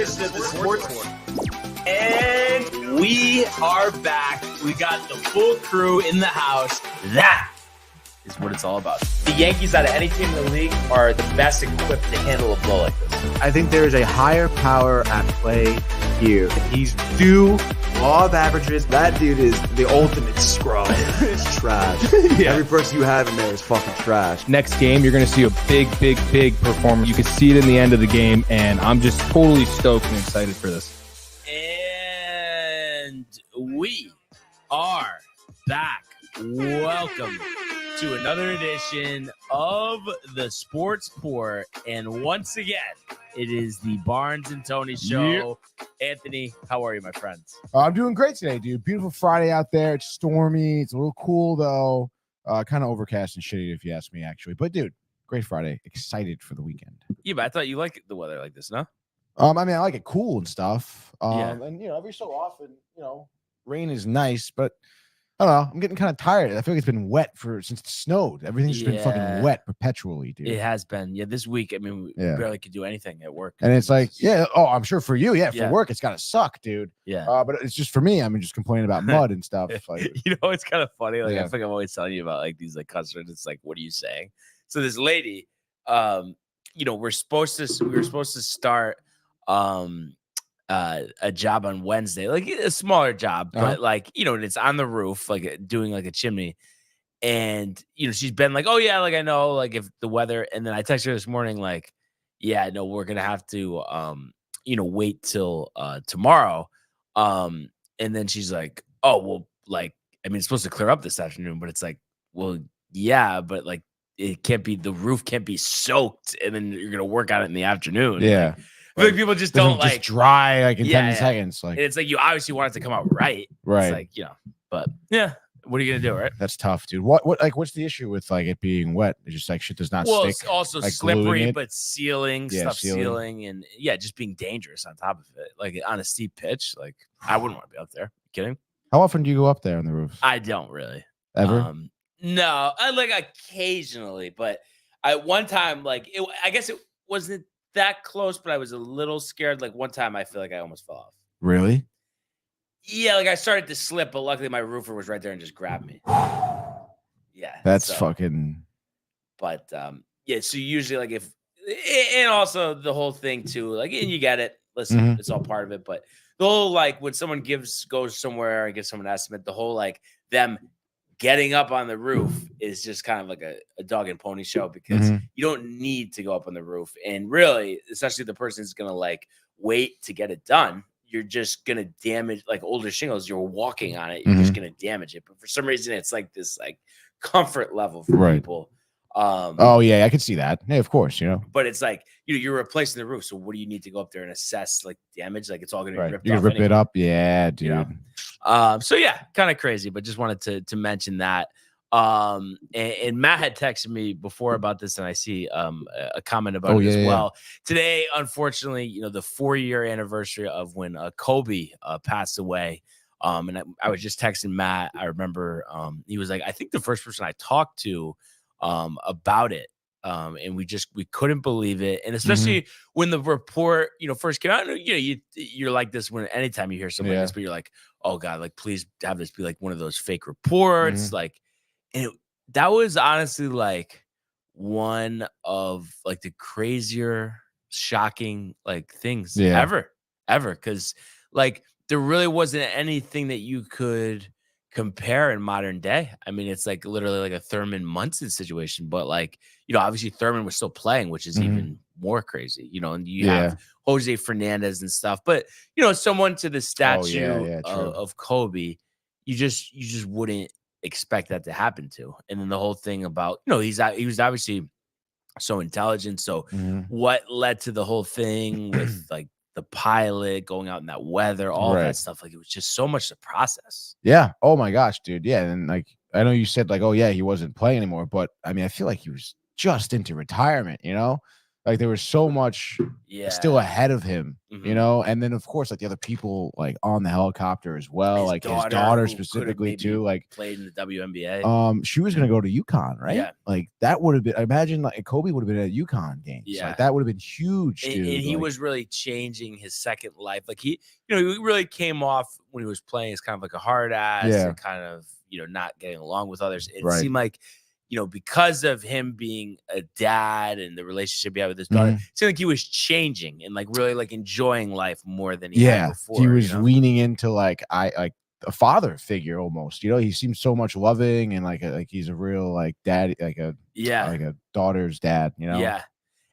edition of the Sports Report. And we are back. We got the full crew in the house. That is what it's all about. The Yankees, out of any team in the league, are the best equipped to handle a blow like this. I think there is a higher power at play here. He's due law of averages. That dude is the ultimate scrub. It's trash. Yeah. Every person you have in there is fucking trash. Next game, you're going to see a big performance. You can see it in the end of the game, and I'm just totally stoked and excited for this. And we are back. Welcome to another edition of the Sports Port. And once again, it is the Barnes and Tony Show. Yep. Anthony, how are you, my friends? I'm doing great today, dude. Beautiful Friday out there. It's stormy. It's a little cool, though. Kind of overcast and shitty, if you ask me, actually. But, dude, great Friday. Excited for the weekend. Yeah, but I thought you liked the weather like this, no? I mean, I like it cool and stuff. Yeah. And, every so often, rain is nice, but I don't know. I'm getting kind of tired. I feel like it's been wet since it snowed. Everything's just been fucking wet perpetually, dude. It has been. Yeah, this week, I mean, we barely could do anything at work. And it's like, I'm sure for you, for work, it's got to suck, dude. Yeah. But it's just for me. I'm just complaining about mud and stuff. Like, it's kind of funny. Like, I think I'm always telling you about like these like customers. It's like, what are you saying? So this lady, we were supposed to start a job on Wednesday, like a smaller job, but like, and it's on the roof, like doing like a chimney. And, she's been like, oh yeah, like I know, like if the weather, and then I texted her this morning, like, yeah, no, we're going to have to, wait till tomorrow. And then she's like, oh, well, like, I mean, it's supposed to clear up this afternoon, but it's like, well, yeah, but like, the roof can't be soaked. And then you're going to work on it in the afternoon. Yeah. Like people just don't like just dry like in 10 seconds. Like it's like you obviously want it to come out right. Right. It's like, but yeah, what are you gonna do, right? That's tough, dude. What's the issue with like it being wet? It's just like shit does not stick. It's also like slippery, but sealing and just being dangerous on top of it. Like on a steep pitch. Like I wouldn't want to be up there. You kidding? How often do you go up there on the roof? I don't really. Ever? No, I like occasionally, but one time, like I guess it wasn't that close, but I was a little scared. Like one time I feel like I almost fell off. Really? Yeah, like I started to slip, but luckily my roofer was right there and just grabbed me. Yeah. That's fucking. But so usually like and also the whole thing too, like, and you get it. Listen, it's all part of it, but the whole like when someone goes somewhere and gives someone an estimate, the whole like them getting up on the roof is just kind of like a dog and pony show because you don't need to go up on the roof. And really, especially the person's going to like wait to get it done, you're just going to damage like older shingles. You're walking on it. You're just going to damage it. But for some reason, it's like this like comfort level for people. I could see that. Yeah, of course, But it's like, you're replacing the roof. So what do you need to go up there and assess like damage? Like it's all going to be ripped off. You rip it up. Yeah, dude. So yeah, kind of crazy, but just wanted to mention that. And Matt had texted me before about this, and I see a comment about it as well. Today, unfortunately, the 4-year anniversary of when Kobe passed away. And I was just texting Matt. I remember he was like, I think the first person I talked to about it. And we couldn't believe it. And especially when the report, first came out, you're like this when anytime you hear something like this, but you're like, oh God, like, please have this be like one of those fake reports. Like, and that was honestly like one of like the crazier, shocking like things ever. Cause like there really wasn't anything that you could compare in modern day. I mean, it's like literally like a Thurman Munson situation, but like, obviously Thurman was still playing, which is even more crazy, and you have Jose Fernandez and stuff, but someone to the statue of Kobe, you just wouldn't expect that to happen to. And then the whole thing about, he was obviously so intelligent. So what led to the whole thing with like the pilot going out in that weather, all that stuff. Like it was just so much to process. Yeah. Oh my gosh, dude. Yeah. And like, I know you said like, oh yeah, he wasn't playing anymore, but I mean, I feel like he was just into retirement, Like there was so much still ahead of him, you know. And then of course, like the other people like on the helicopter as well, like his daughter specifically too, like played in the WNBA. She was gonna go to UConn, right? Yeah. Like that would have been. Imagine like Kobe would have been at UConn games. Yeah, like that would have been huge, and, dude. And he like, was really changing his second life. Like he really came off when he was playing as kind of like a hard ass and kind of not getting along with others. It seemed like. Because of him being a dad and the relationship he had with his daughter, it seemed like he was changing and like really like enjoying life more than he had before. He was leaning into like a father figure almost. He seems so much loving and like he's a real like dad, like a daughter's dad. Yeah.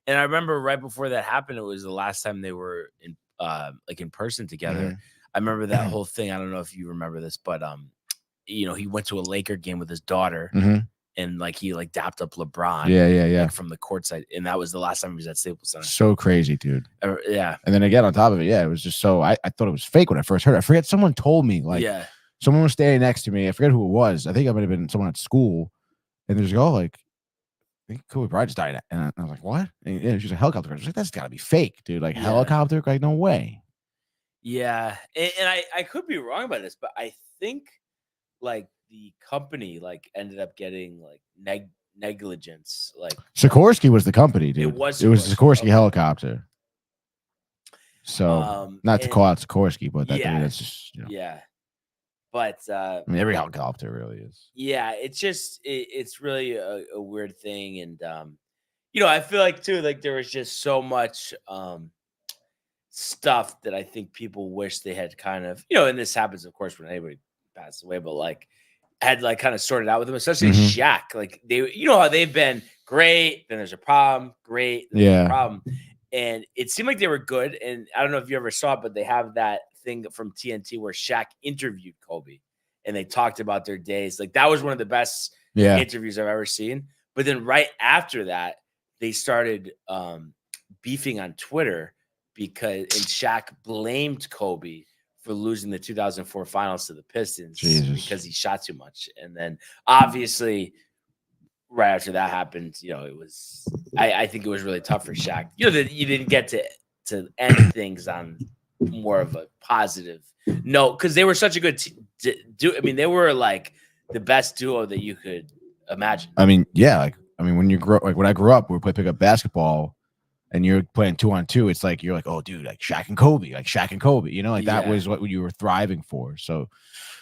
And I remember right before that happened, it was the last time they were in person together. I remember that whole thing. I don't know if you remember this, but he went to a Laker game with his daughter. And like he like dapped up LeBron, like, from the courtside, and that was the last time he was at Staples Center. So crazy, dude. Yeah. And then again on top of it, it was just so I thought it was fake when I first heard it. I forget, someone told me like someone was standing next to me. I forget who it was. I think it might have been someone at school, and there's like, I think Kobe Bryant just died, and I was like, what? And she's a helicopter. I was like, that's got to be fake, dude. Like helicopter, like no way. Yeah, and I could be wrong about this, but I think like the company like ended up getting like negligence. Like Sikorsky was the company, dude. It was the Sikorsky helicopter. So not to call out Sikorsky, but that's just But I mean, every helicopter really is. Yeah, it's just it's really a weird thing, and I feel like too like there was just so much stuff that I think people wish they had kind of and this happens of course when anybody passes away, but like had like kind of sorted out with him, especially Shaq. Like they, how they've been great, then there's a problem, great, then there's a problem. And it seemed like they were good. And I don't know if you ever saw it, but they have that thing from TNT where Shaq interviewed Kobe and they talked about their days. Like that was one of the best interviews I've ever seen. But then right after that, they started beefing on Twitter and Shaq blamed Kobe for losing the 2004 finals to the Pistons because he shot too much. And then obviously right after that happened, it was, I think it was really tough for Shaq, that you didn't get to end things on more of a positive note. Cause they were such a good I mean, they were like the best duo that you could imagine. I mean, when you grow, like when I grew up, we would play pickup basketball and you're playing 2-on-2, it's like you're like, oh, dude, like Shaq and Kobe, like that was what you were thriving for. So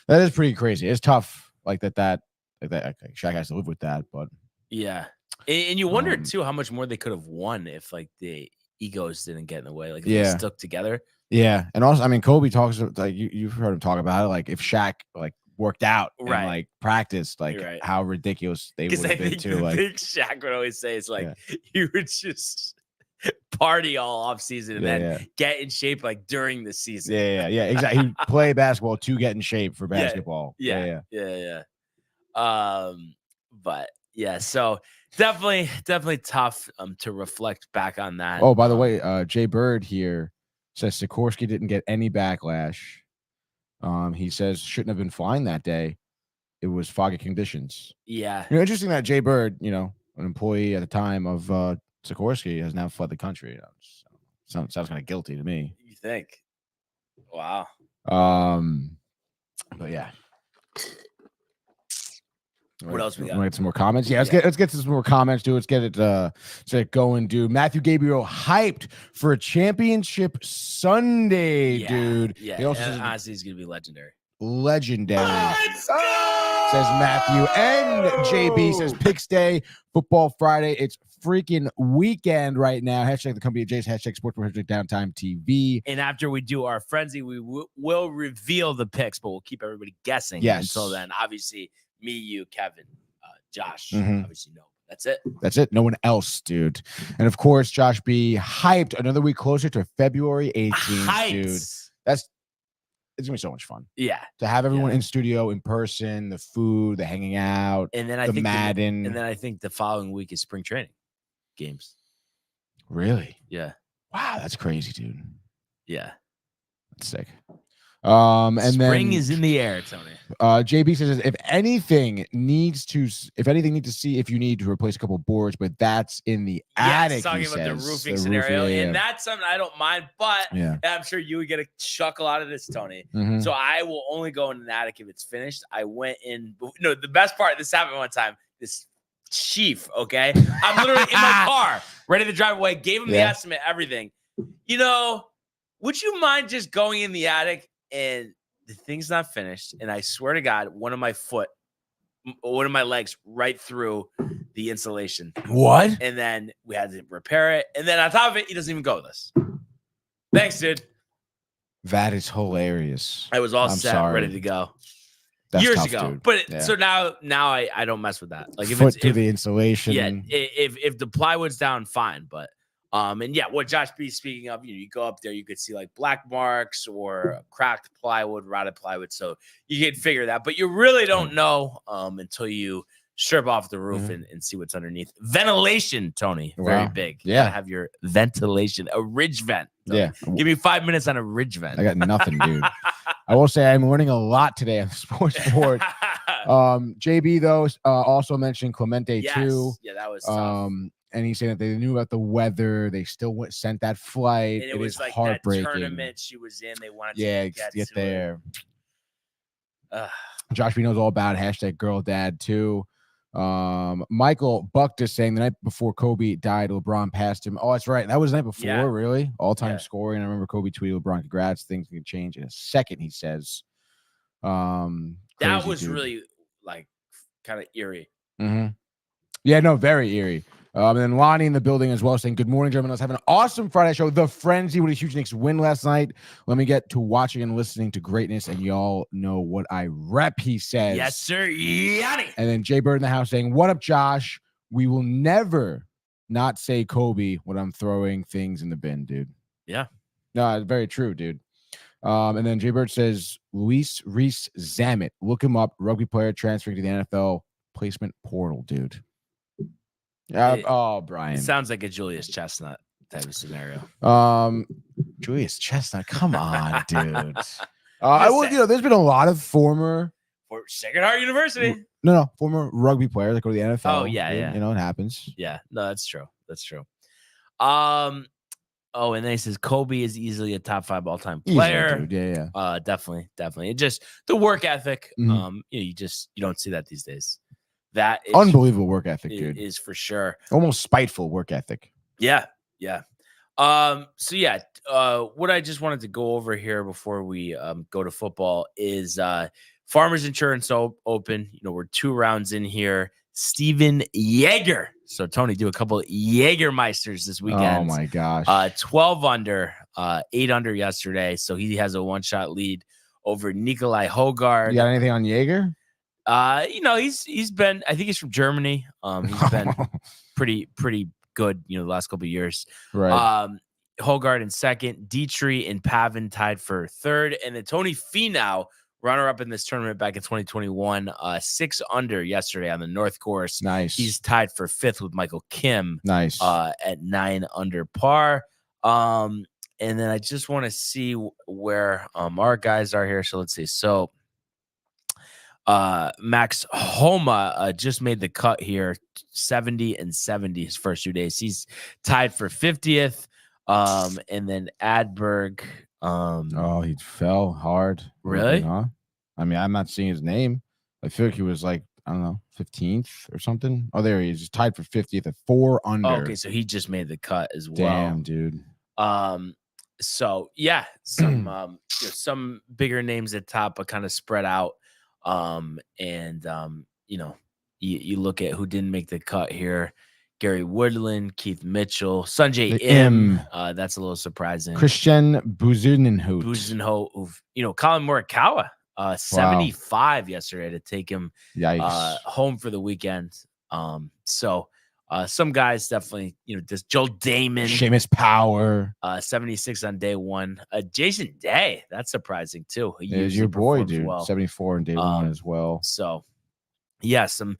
that is pretty crazy. It's tough, like that Shaq has to live with that, but and you wonder too how much more they could have won if like the egos didn't get in the way, like if they stuck together. Yeah, and also, I mean, Kobe talks like you've heard him talk about it, like if Shaq like worked out and like practiced, like how ridiculous they would have been too. Like Shaq would always say, it's like you would just party all off season and then get in shape like during the season. Yeah, exactly. He'd play basketball to get in shape for basketball. Yeah. But yeah, so definitely tough to reflect back on that. Oh, by the way, Jay Bird here says Sikorsky didn't get any backlash. He says shouldn't have been flying that day. It was foggy conditions. Yeah. Interesting that Jay Bird, an employee at the time of Sikorsky, has now fled the country. Sounds kind of guilty to me. You think? Wow. But yeah. What else we got? Want to get some more comments? Yeah, let's get to some more comments, dude. Let's get it going, dude. Matthew Gabriel hyped for a championship Sunday, dude. Yeah, he also says, honestly, he's gonna be legendary. Says Matthew. And JB says Picks Day, Football Friday. It's freaking weekend right now. Hashtag the company Jays, hashtag sports, hashtag downtime TV. And after we do our frenzy, we will reveal the picks, but we'll keep everybody guessing. Until then, obviously, me, you, Kevin, Josh, obviously no. That's it. No one else, dude. And of course, Josh B hyped another week closer to February 18th, dude. It's gonna be so much fun. Yeah. To have everyone in studio in person, the food, the hanging out, and then the Madden. And then I think the following week is spring training games. Really? Yeah. Wow, that's crazy, dude. Yeah. That's sick. And spring then is in the air, Tony. JB says if anything needs to see if you need to replace a couple boards, but that's in the attic. Talking about the roofing scenario, and that's something I don't mind, but I'm sure you would get a chuckle out of this, Tony. So I will only go in an attic if it's finished. I went in. No, the best part. This happened one time. This chief, okay, I'm literally in my car, ready to drive away. Gave him the estimate, everything. Would you mind just going in the attic and the thing's not finished? And I swear to God, one of my legs right through the insulation. What? And then we had to repair it. And then on top of it, he doesn't even go with us. Thanks, dude. That is hilarious. I was all set, ready to go. That's years tough, ago. dude. But so now I don't mess with that. Like if foot through the insulation. Yeah, if the plywood's down, fine. But and yeah, what Josh B is speaking of, you go up there, you could see like black marks or cracked plywood, rotted plywood. So you can figure that, but you really don't know until you strip off the roof and see what's underneath. Ventilation, Tony, very big. You gotta have your ventilation, a ridge vent. Tony. Yeah, give me 5 minutes on a ridge vent. I got nothing, dude. I will say I'm learning a lot today on Sports Board. JB though also mentioned Clemente too. Yeah, that was tough. And he's saying that they knew about the weather. They still sent that flight. And it was like heartbreaking. that tournament she was in. They wanted to get there. Josh B knows all about it. #GirlDad too. Michael Buck just saying the night before Kobe died, LeBron passed him. Oh, that's right. That was the night before, really? All-time scoring. I remember Kobe tweeted LeBron, congrats. Things can change in a second, he says. That was really like kind of eerie. Yeah, no, very eerie. And then Lonnie in the building as well saying, good morning, gentlemen. Let's have an awesome Friday show. The Frenzy with a huge Knicks win last night. Let me get to watching and listening to greatness, and y'all know what I rep, he says. Yes, sir. Yanni. And then Jay Bird in the house saying, what up, Josh? We will never not say Kobe when I'm throwing things in the bin, dude. Yeah. No, very true, dude. And then Jay Bird says, Luis Reese Zamet. Look him up. Rugby player transferring to the NFL placement portal, dude. Brian. It sounds like a Julius Chestnut type of scenario. Julius Chestnut, come on, dude. There's been a lot of former Sacred Heart University. No, former rugby players that go to the NFL. Oh, yeah. It happens. Yeah, no, that's true. That's true. And then he says Kobe is easily a top 5 all-time player. Easily, dude. Yeah. Definitely. And just the work ethic. You don't see that these days. That is unbelievable work ethic, dude. Is for sure. Almost spiteful work ethic. Yeah. What I just wanted to go over here before we go to football is Farmers Insurance Open. We're 2 rounds in here. Steven Yeager. So Tony, do a couple of Jägermeisters this weekend. Oh my gosh. 12 under, 8 under yesterday. So he has a 1-shot lead over Nikolai Hogard. You got anything on Yeager? He's been, I think he's from Germany. He's been pretty good, the last couple of years. Right. Hogard in second, Dietrich and Pavin tied for third, and then Tony Finau, runner-up in this tournament back in 2021, 6 under yesterday on the North Course. Nice. He's tied for 5th with Michael Kim. Nice. At 9 under par. And then I just want to see where our guys are here. So let's see. So Max Homa just made the cut here, 70 and 70 his first 2 days. He's tied for 50th. And then Adberg. He fell hard. Really? Huh? I mean, I'm not seeing his name. I feel like he was like, I don't know, 15th or something. Oh, there he is. He's tied for 50th at 4 under. Okay, so he just made the cut as well. Damn, dude. So yeah, some bigger names at top, but kind of spread out. You look at who didn't make the cut here. Gary Woodland, Keith Mitchell, Sanjay Im. That's a little surprising. Christian Buzenhout, Colin Morikawa, 75 yesterday to take him home for the weekend. Some guys definitely, just Joel Damon, Seamus Power, 76 on day 1. Jason Day, that's surprising too. He is your boy, dude. Well. 74 on day 1 as well. So, yeah, some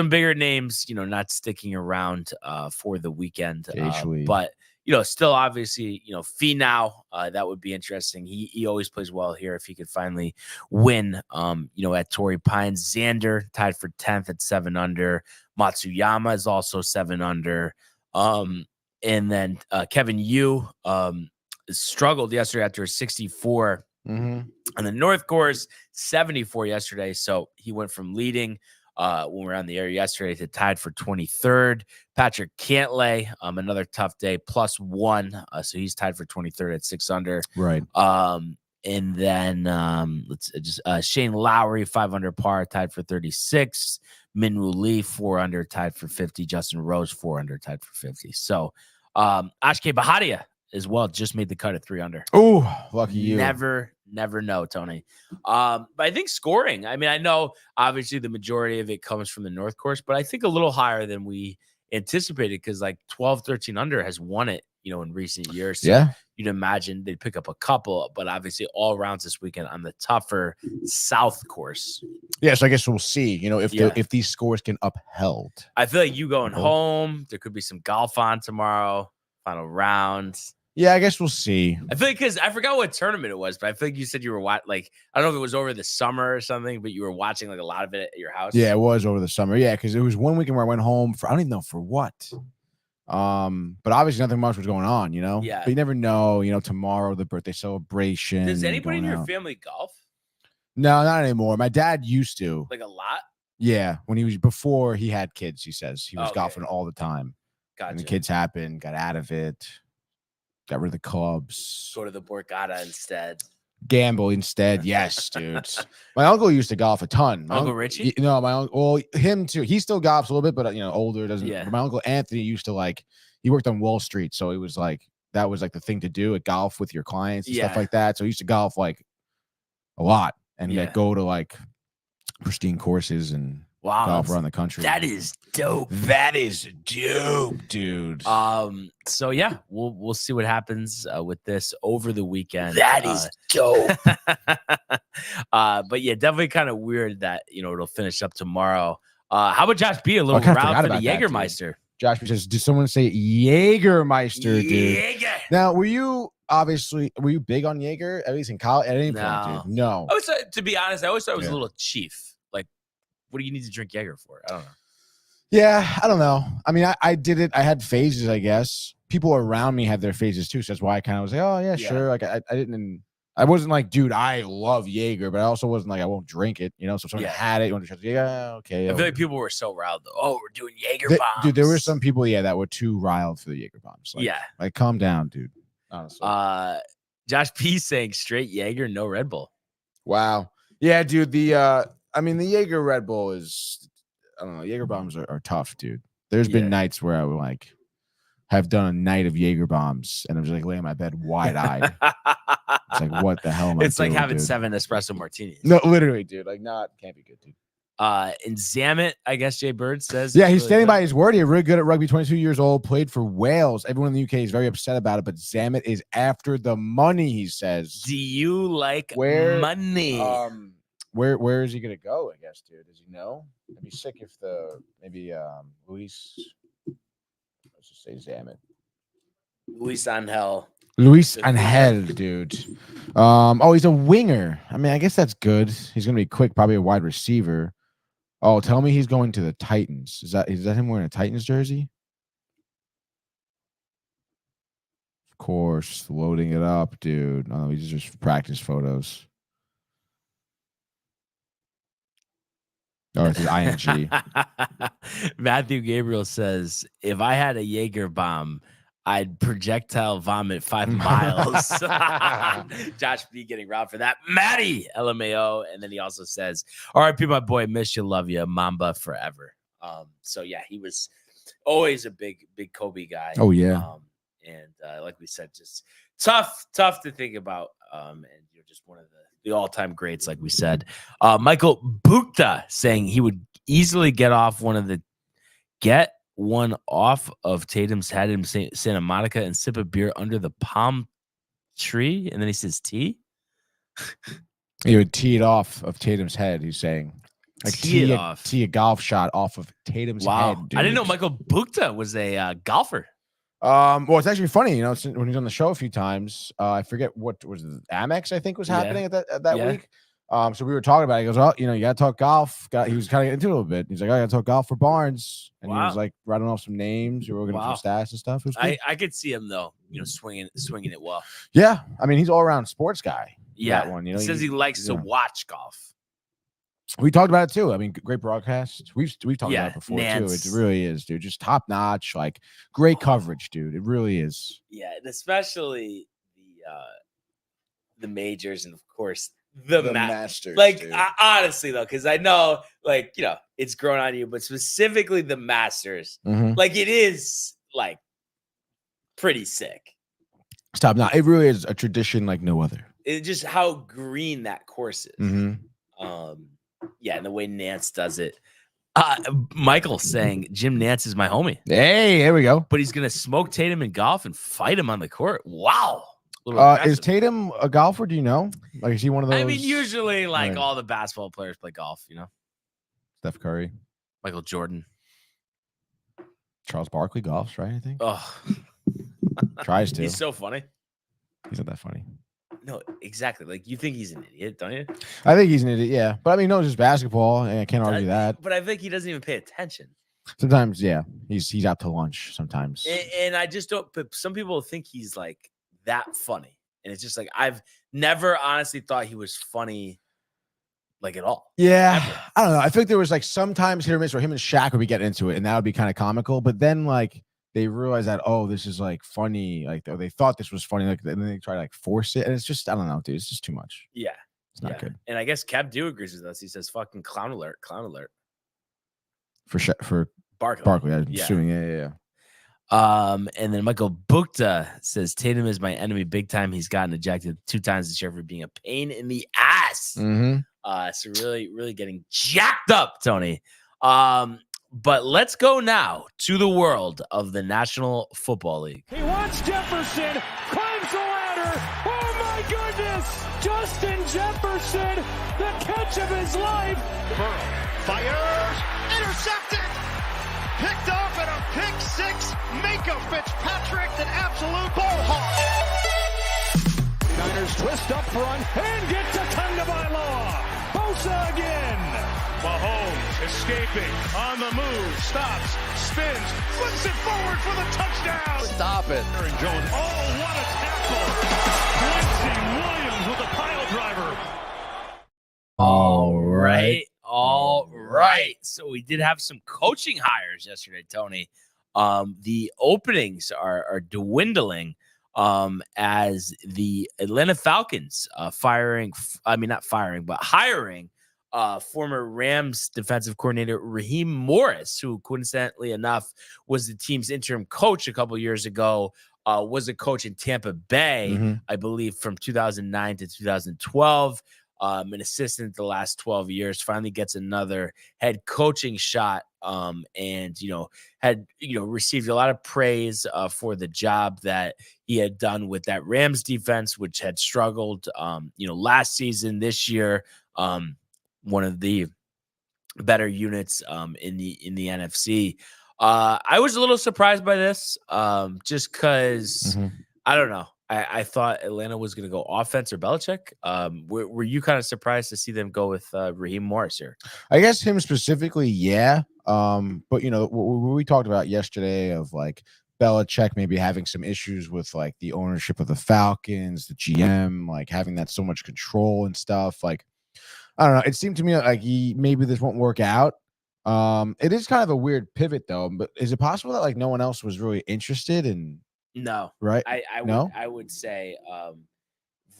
bigger names, not sticking around for the weekend. But still obviously, Finau, that would be interesting. He always plays well here if he could finally win, at Torrey Pines. Xander tied for 10th at 7 under. Matsuyama is also 7 under. And then Kevin Yu struggled yesterday after a 64 on the North Course, 74 yesterday. So he went from leading when we were on the air yesterday to tied for 23rd. Patrick Cantlay, another tough day, +1. So he's tied for 23rd at 6 under. Right. And then Shane Lowry, 5 under par, tied for 36. Minwoo Lee, 4 under, tied for 50. Justin Rose, 4 under, tied for 50. So Ashke Bahadia as well just made the cut at 3 under. Oh, lucky you. Never know, Tony. But I think scoring, I mean, I know obviously the majority of it comes from the North Course, but I think a little higher than we anticipated because like 12, 13 under has won it, in recent years. So yeah. You'd imagine they'd pick up a couple, but obviously all rounds this weekend on the tougher South Course. Yeah, so I guess we'll see, if these scores can upheld. I feel like you going home, there could be some golf on tomorrow, final round. Yeah, I guess we'll see. I feel like because I forgot what tournament it was, but I feel like you said you were I don't know if it was over the summer or something, but you were watching like a lot of it at your house. Yeah, it was over the summer. Yeah, because it was one weekend where I went home for I don't even know for what. But obviously nothing much was going on, Yeah. But you never know, tomorrow the birthday celebration. Does anybody in your family golf? No, not anymore. My dad used to. Like a lot? Yeah, when he was before he had kids, he says he was golfing all the time. Gotcha. And the kids happened, got out of it. Got rid of the clubs. Go to the Borgata instead. Gamble instead. Yes, dude. My uncle used to golf a ton. Uncle Richie? My uncle. Well, him too. He still golfs a little bit, but older doesn't. Yeah. But my uncle Anthony used to he worked on Wall Street, so it was that was the thing to do at golf with your clients and stuff like that. So he used to golf a lot and go to pristine courses and golf around the country. That is dope. That is dope, dude. So yeah, we'll see what happens with this over the weekend. That is dope. But yeah, definitely kind of weird that it'll finish up tomorrow. How about Josh B? A little round for the Jägermeister. Josh B says, did someone say Jägermeister, dude? Jaeger. Now, were you big on Jaeger at least in college at any point, dude? No. To be honest, I always thought it was a little cheap. What do you need to drink Jaeger for? I don't know. Yeah, I don't know. I mean, I did it. I had phases, I guess. People around me had their phases too. So that's why I kind of was like, oh, yeah, sure. I wasn't like, dude, I love Jaeger, but I also wasn't like, I won't drink it. So if someone had it, you want to try, yeah, okay. I feel like people were so riled though. Oh, we're doing Jaeger bombs. Dude, there were some people, that were too riled for the Jaeger bombs. Calm down, dude. Honestly. Josh P saying straight Jaeger, no Red Bull. Wow. Yeah, dude. The Jaeger Red Bull is, I don't know. Jaeger bombs are tough, dude. There's been nights where I would have done a night of Jaeger bombs and I'm just laying in my bed wide eyed. It's what the hell am I doing? It's like having dude? 7 espresso martinis. No, literally, dude. Can't be good, dude. And Zamet, I guess Jay Bird says. Yeah, he's standing by his word. He's really good at rugby, 22 years old, played for Wales. Everyone in the UK is very upset about it, but Zamet is after the money, he says. Do you like money? Where is he gonna go? I guess, dude. Does he know? It'd be sick if Luis. Let's just say Zamet. Luis Angel. Luis Angel, dude. He's a winger. I mean, I guess that's good. He's gonna be quick, probably a wide receiver. Oh, tell me he's going to the Titans. Is that him wearing a Titans jersey? Of course, loading it up, dude. No, these are just practice photos. Oh, it's ING. Matthew Gabriel says, if I had a Jaeger bomb, I'd projectile vomit 5 miles. Josh B getting robbed for that. Matty, LMAO. And then he also says, RIP, my boy, miss you, love you, Mamba forever. So yeah, he was always a big Kobe guy. Oh, yeah. And like we said, just tough to think about. And you're just one of the all-time greats, like we said. Michael Bukta saying he would easily get one off of Tatum's head in Santa Monica and sip a beer under the palm tree. And then he says tea. He would tee it off of Tatum's head, he's saying. Tee a golf shot off of Tatum's head, dude. I didn't know Michael Bukta was a golfer. Well, it's actually funny, when he's on the show a few times. I forget what was it, Amex, I think was happening at that week. So we were talking about it. He goes, "Oh, you got to talk golf." He was kind of getting into it a little bit. He's like, "I got to talk golf for Barnes," and he was like writing off some names. We were going to some stats and stuff. It was cool. I could see him though, swinging it well. Yeah, I mean, he's all around sports guy. Yeah, that one. He says he likes to watch golf. We talked about it too. I mean, great broadcast. We've talked about it before Nance. too. It really is, dude. Just top notch, like great coverage, dude. It really is. Yeah, and especially the majors and of course the Masters. Like honestly though, because I know it's grown on you, but specifically the Masters, like it is like pretty sick. Stop now. It really is a tradition like no other. It's just how green that course is. And the way Nance does it. Michael saying Jim Nance is my homie. Hey, here we go. But he's gonna smoke Tatum in golf and fight him on the court. Wow. Is Tatum a golfer? Do you know? Like, is he one of those? I mean, usually all the basketball players play golf, Steph Curry, Michael Jordan, Charles Barkley golfs, right? I think. Oh, tries to. He's so funny. He's not that funny. No, exactly. Like, you think he's an idiot, don't you? I think he's an idiot, yeah. But I mean, no, it's just basketball, and I can't argue that. But I think he doesn't even pay attention. Sometimes, yeah, he's out to lunch sometimes. And I just don't. But some people think he's like that funny, and it's just like I've never honestly thought he was funny, like at all. Yeah, ever. I don't know. I think there was like sometimes hit or miss where him and Shaq would be getting into it, and that would be kind of comical. But then they realize that, oh, this is like funny. Like they thought this was funny. Like, and then they try to like force it. And it's just, I don't know, dude. It's just too much. Yeah. It's not good. And I guess Kev do agrees with us. He says, fucking clown alert. For Barkley. I'm assuming. Yeah. And then Michael Bukta says, Tatum is my enemy big time. He's gotten ejected 2 times this year for being a pain in the ass. So really, really getting jacked up, Tony. But let's go now to the world of the National Football League. He wants Jefferson, climbs the ladder. Oh my goodness! Justin Jefferson, the catch of his life. Burrow fires, intercepted, picked off at a pick 6. Minka Fitzpatrick, an absolute ball hawk. Niners twist up front and get to Tagovailoa. Bosa again. Mahomes escaping, on the move, stops, spins, flips it forward for the touchdown. Stop it. Aaron Jones, oh, what a tackle. Quincy Williams with a pile driver. All right. So we did have some coaching hires yesterday, Tony. The openings are dwindling as the Atlanta Falcons hiring former Rams defensive coordinator Raheem Morris, who coincidentally enough was the team's interim coach a couple years ago, was a coach in Tampa Bay, I believe, from 2009 to 2012, an assistant the last 12 years, finally gets another head coaching shot, and, had, received a lot of praise for the job that he had done with that Rams defense, which had struggled, last season. This year, one of the better units in the NFC. I was a little surprised by this, just because I don't know. I thought Atlanta was going to go offense or Belichick. Were you kind of surprised to see them go with Raheem Morris here? I guess him specifically, yeah. But what we talked about yesterday of like Belichick maybe having some issues with like the ownership of the Falcons, the GM, like having that so much control and stuff. Like, I don't know. It seemed to me like maybe this won't work out. It is kind of a weird pivot though. But is it possible that like no one else was really interested in? No, right? I would say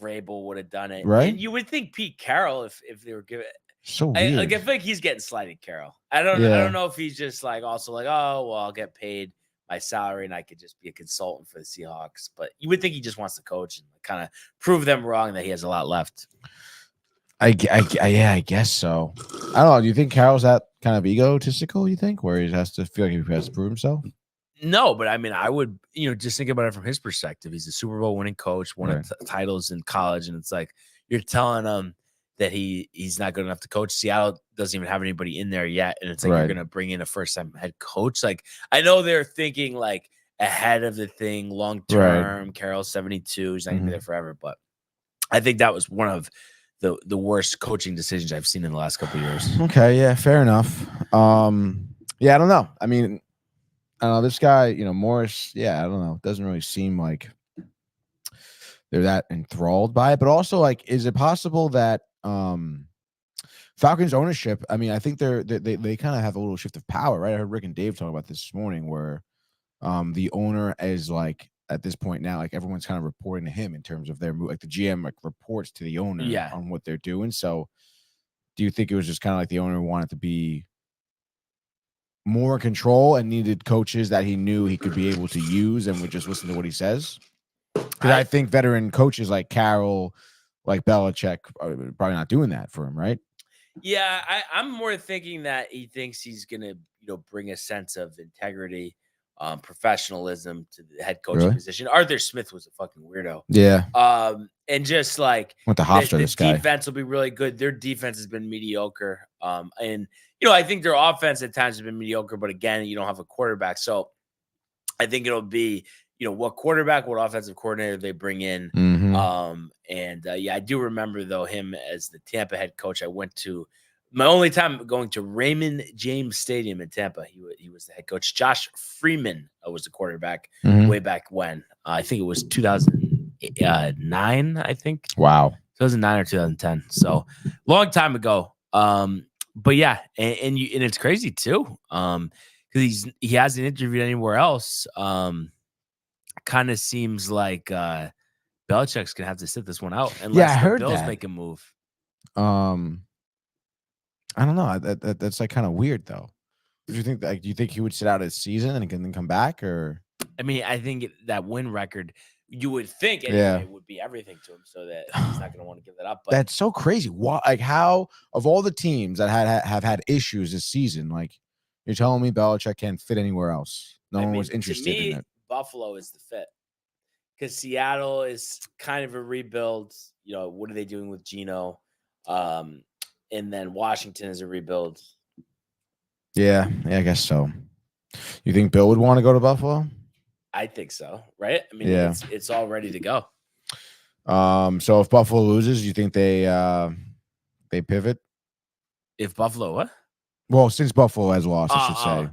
Vrabel would have done it, right? And you would think Pete Carroll if they were giving. So weird. I feel like he's getting slighted, Carroll. I don't know if he's just like also like, oh well, I'll get paid my salary and I could just be a consultant for the Seahawks. But you would think he just wants to coach and kind of prove them wrong that he has a lot left. I guess so. I don't know. Do you think Carroll's that kind of egotistical? You think where he has to feel like he has to prove himself? No, but I mean, I would, just think about it from his perspective. He's a Super Bowl winning coach, won titles in college, and it's like you're telling him that he's not good enough to coach. Seattle doesn't even have anybody in there yet, and it's like you're going to bring in a first-time head coach. Like I know they're thinking like ahead of the thing long term. Carroll's 72. He's not going to be there forever. But I think that was one of the worst coaching decisions I've seen in the last couple of years. Okay, yeah, fair enough. Yeah, I don't know. I mean, I don't know. This guy, Morris, yeah, I don't know. It doesn't really seem like they're that enthralled by it. But also, like, is it possible that Falcons ownership, I mean, I think they kind of have a little shift of power, right? I heard Rick and Dave talk about this morning where the owner is like, at this point now, like everyone's kind of reporting to him in terms of their move. Like the GM like reports to the owner on what they're doing. So do you think it was just kind of like the owner wanted to be more in control and needed coaches that he knew he could be able to use and would just listen to what he says? Because I think veteran coaches like Carroll, like Belichick are probably not doing that for him, right? Yeah, I'm more thinking that he thinks he's gonna, bring a sense of integrity, professionalism to the head coaching position. Arthur Smith was a fucking weirdo. Yeah. And just like went to Hofstra, this guy. Defense will be really good. Their defense has been mediocre. And I think their offense at times has been mediocre, but again, you don't have a quarterback. So I think it'll be, what quarterback, what offensive coordinator they bring in. I do remember though him as the Tampa head coach. I went to my only time going to Raymond James Stadium in Tampa. He was the head coach. Josh Freeman was the quarterback way back when. I think it was 2009. I think. Wow. 2009 or 2010. So long time ago. But yeah, and it's crazy too. Because he hasn't interviewed anywhere else. Kind of seems like Belichick's gonna have to sit this one out unless the Bills make a move. I don't know. That's like kind of weird though. Do you think do you think he would sit out his season and then come back, or? I mean, I think that win record, you would think anyway, would be everything to him, so that he's not going to want to give that up. But that's so crazy. Why? Like, how of all the teams that have had issues this season, like you're telling me Belichick can't fit anywhere else? No one was interested in it. Buffalo is the fit because Seattle is kind of a rebuild. What are they doing with Geno? And then Washington is a rebuild. Yeah, I guess so. You think Bill would want to go to Buffalo? I think so, right? I mean, it's all ready to go. So if Buffalo loses, you think they pivot? If Buffalo what? Well, since Buffalo has lost, I should say.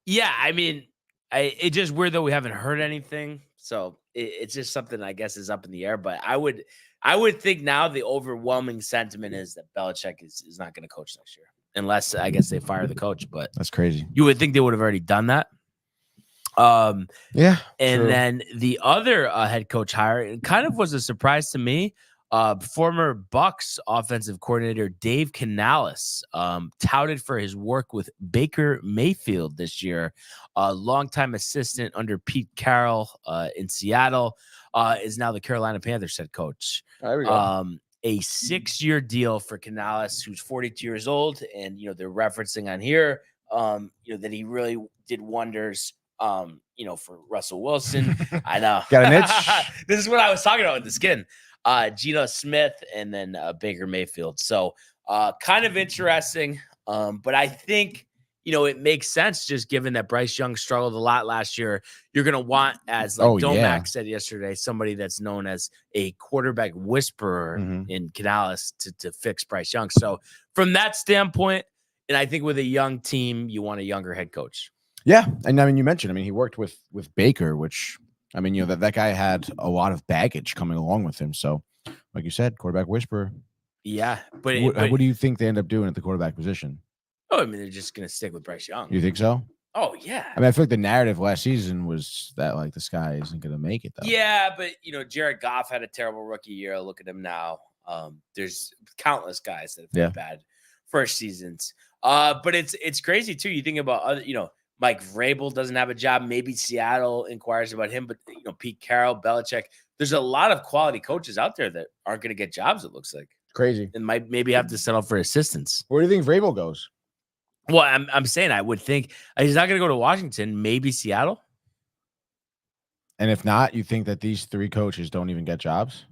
Yeah, I mean, it's just weird though we haven't heard anything, so it's just something I guess is up in the air. But I would think now the overwhelming sentiment is that Belichick is not going to coach next year, unless I guess they fire the coach. But that's crazy. You would think they would have already done that. Yeah, and true. then the other head coach hire, it kind of was a surprise to me. Former Bucs offensive coordinator Dave Canales, touted for his work with Baker Mayfield this year, longtime assistant under Pete Carroll in Seattle, is now the Carolina Panthers head coach. There we go. A 6-year deal for Canales, who's 42 years old, and they're referencing on here, that he really did wonders. For Russell Wilson. I know. Got an itch? This is what I was talking about with the skin. Geno Smith and then Baker Mayfield. So kind of interesting. But I think, it makes sense just given that Bryce Young struggled a lot last year. You're going to want, as like Domac said yesterday, somebody that's known as a quarterback whisperer in Canales to fix Bryce Young. So from that standpoint, and I think with a young team, you want a younger head coach. Yeah, and I mean, you mentioned, he worked with Baker, which, that guy had a lot of baggage coming along with him. So, like you said, quarterback whisperer. Yeah, but what do you think they end up doing at the quarterback position? Oh, I mean, they're just going to stick with Bryce Young. You think so? Oh, yeah. I feel like the narrative last season was that, like, this guy isn't going to make it, though. Yeah, but, Jared Goff had a terrible rookie year. Look at him now. There's countless guys that have had bad first seasons. But it's crazy, too. You think about other, Mike Vrabel doesn't have a job. Maybe Seattle inquires about him, but Pete Carroll, Belichick. There's a lot of quality coaches out there that aren't going to get jobs. It looks like crazy, and might maybe have to settle for assistants. Where do you think Vrabel goes? Well, I'm saying I would think he's not going to go to Washington. Maybe Seattle. And if not, you think that these three coaches don't even get jobs?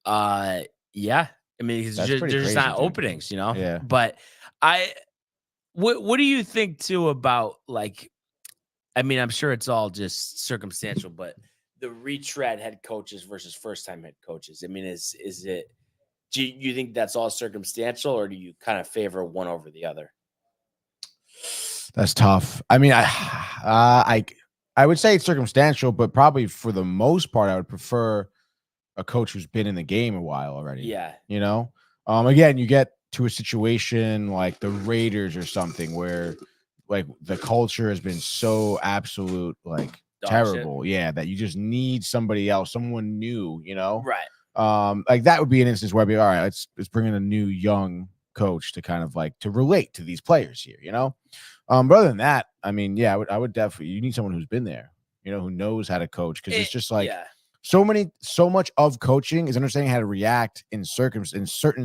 Yeah. I mean, there's just not openings, Yeah. But what do you think too about like? I mean, I'm sure it's all just circumstantial, but the retread head coaches versus first-time head coaches. I mean, is it? Do you think that's all circumstantial, or do you kind of favor one over the other? That's tough. I mean, I would say it's circumstantial, but probably for the most part, I would prefer a coach who's been in the game a while already. Yeah. You know, again, you get to a situation like the Raiders or something where like the culture has been so absolute, like terrible. Shit. Yeah. That you just need somebody else, someone new, you know? Right. Like that would be an instance where I'd be, all right, let's bring in a new young coach to kind of like to relate to these players here, you know? But other than that, I mean, yeah, I would definitely, you need someone who's been there, you know, who knows how to coach. Cause it's just like, so much of coaching is understanding how to react in certain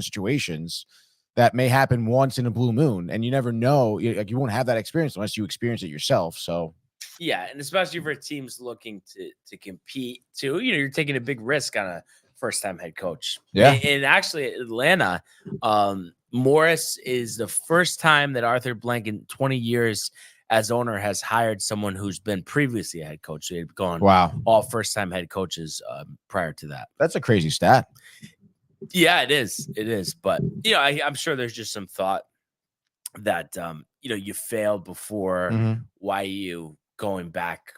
situations that may happen once in a blue moon, and you never know. You won't have that experience unless you experience it yourself. So, yeah, and especially for teams looking to compete too, you know, you're taking a big risk on a first-time head coach. Yeah, and actually, Atlanta, Morris is the first time that Arthur Blank in 20 years as owner has hired someone who's been previously a head coach. So they've gone all first-time head coaches prior to that. That's a crazy stat. Yeah, it is. It is. But, you know, I'm sure there's just some thought that, you know, you failed before. Mm-hmm. Why are you going back?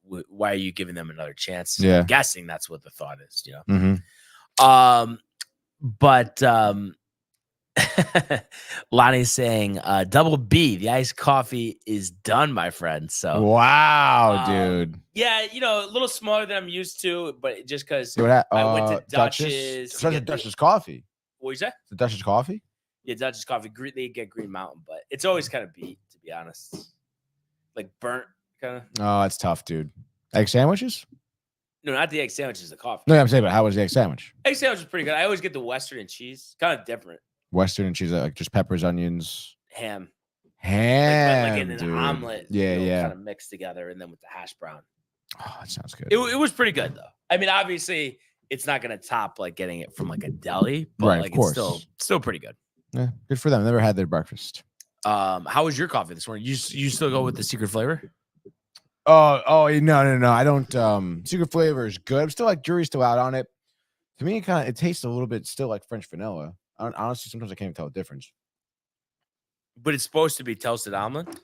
Why are you giving them another chance? Yeah. I'm guessing that's what the thought is, you know? Mm-hmm. But Lonnie's saying double B, the iced coffee is done, my friend. So wow, dude. Yeah, you know, a little smaller than I'm used to, but just because I went to Dutch's. Dutch's coffee. What you say? The Dutch's coffee? Yeah, Dutch's coffee. They get Green Mountain, but it's always kind of beat, to be honest. Like burnt kind of. Oh, that's tough, dude. Egg sandwiches? No, not the egg sandwiches, the coffee. No, I'm saying, but how was the egg sandwich? Egg sandwich is pretty good. I always get the Western and cheese. Kind of different. Western and cheese, like just peppers, onions, ham, like in an omelet. Yeah, kind of mixed together, and then with the hash brown. Oh, that sounds good. It was pretty good though. I mean, obviously, it's not going to top like getting it from like a deli, but right, like of course. it's still pretty good. Yeah, good for them. Never had their breakfast. How was your coffee this morning? You still go with the secret flavor? Oh, no. I don't. Secret flavor is good. I'm still like jury's still out on it. To me, it tastes a little bit still like French vanilla. Honestly, sometimes I can't even tell the difference. But it's supposed to be toasted almond?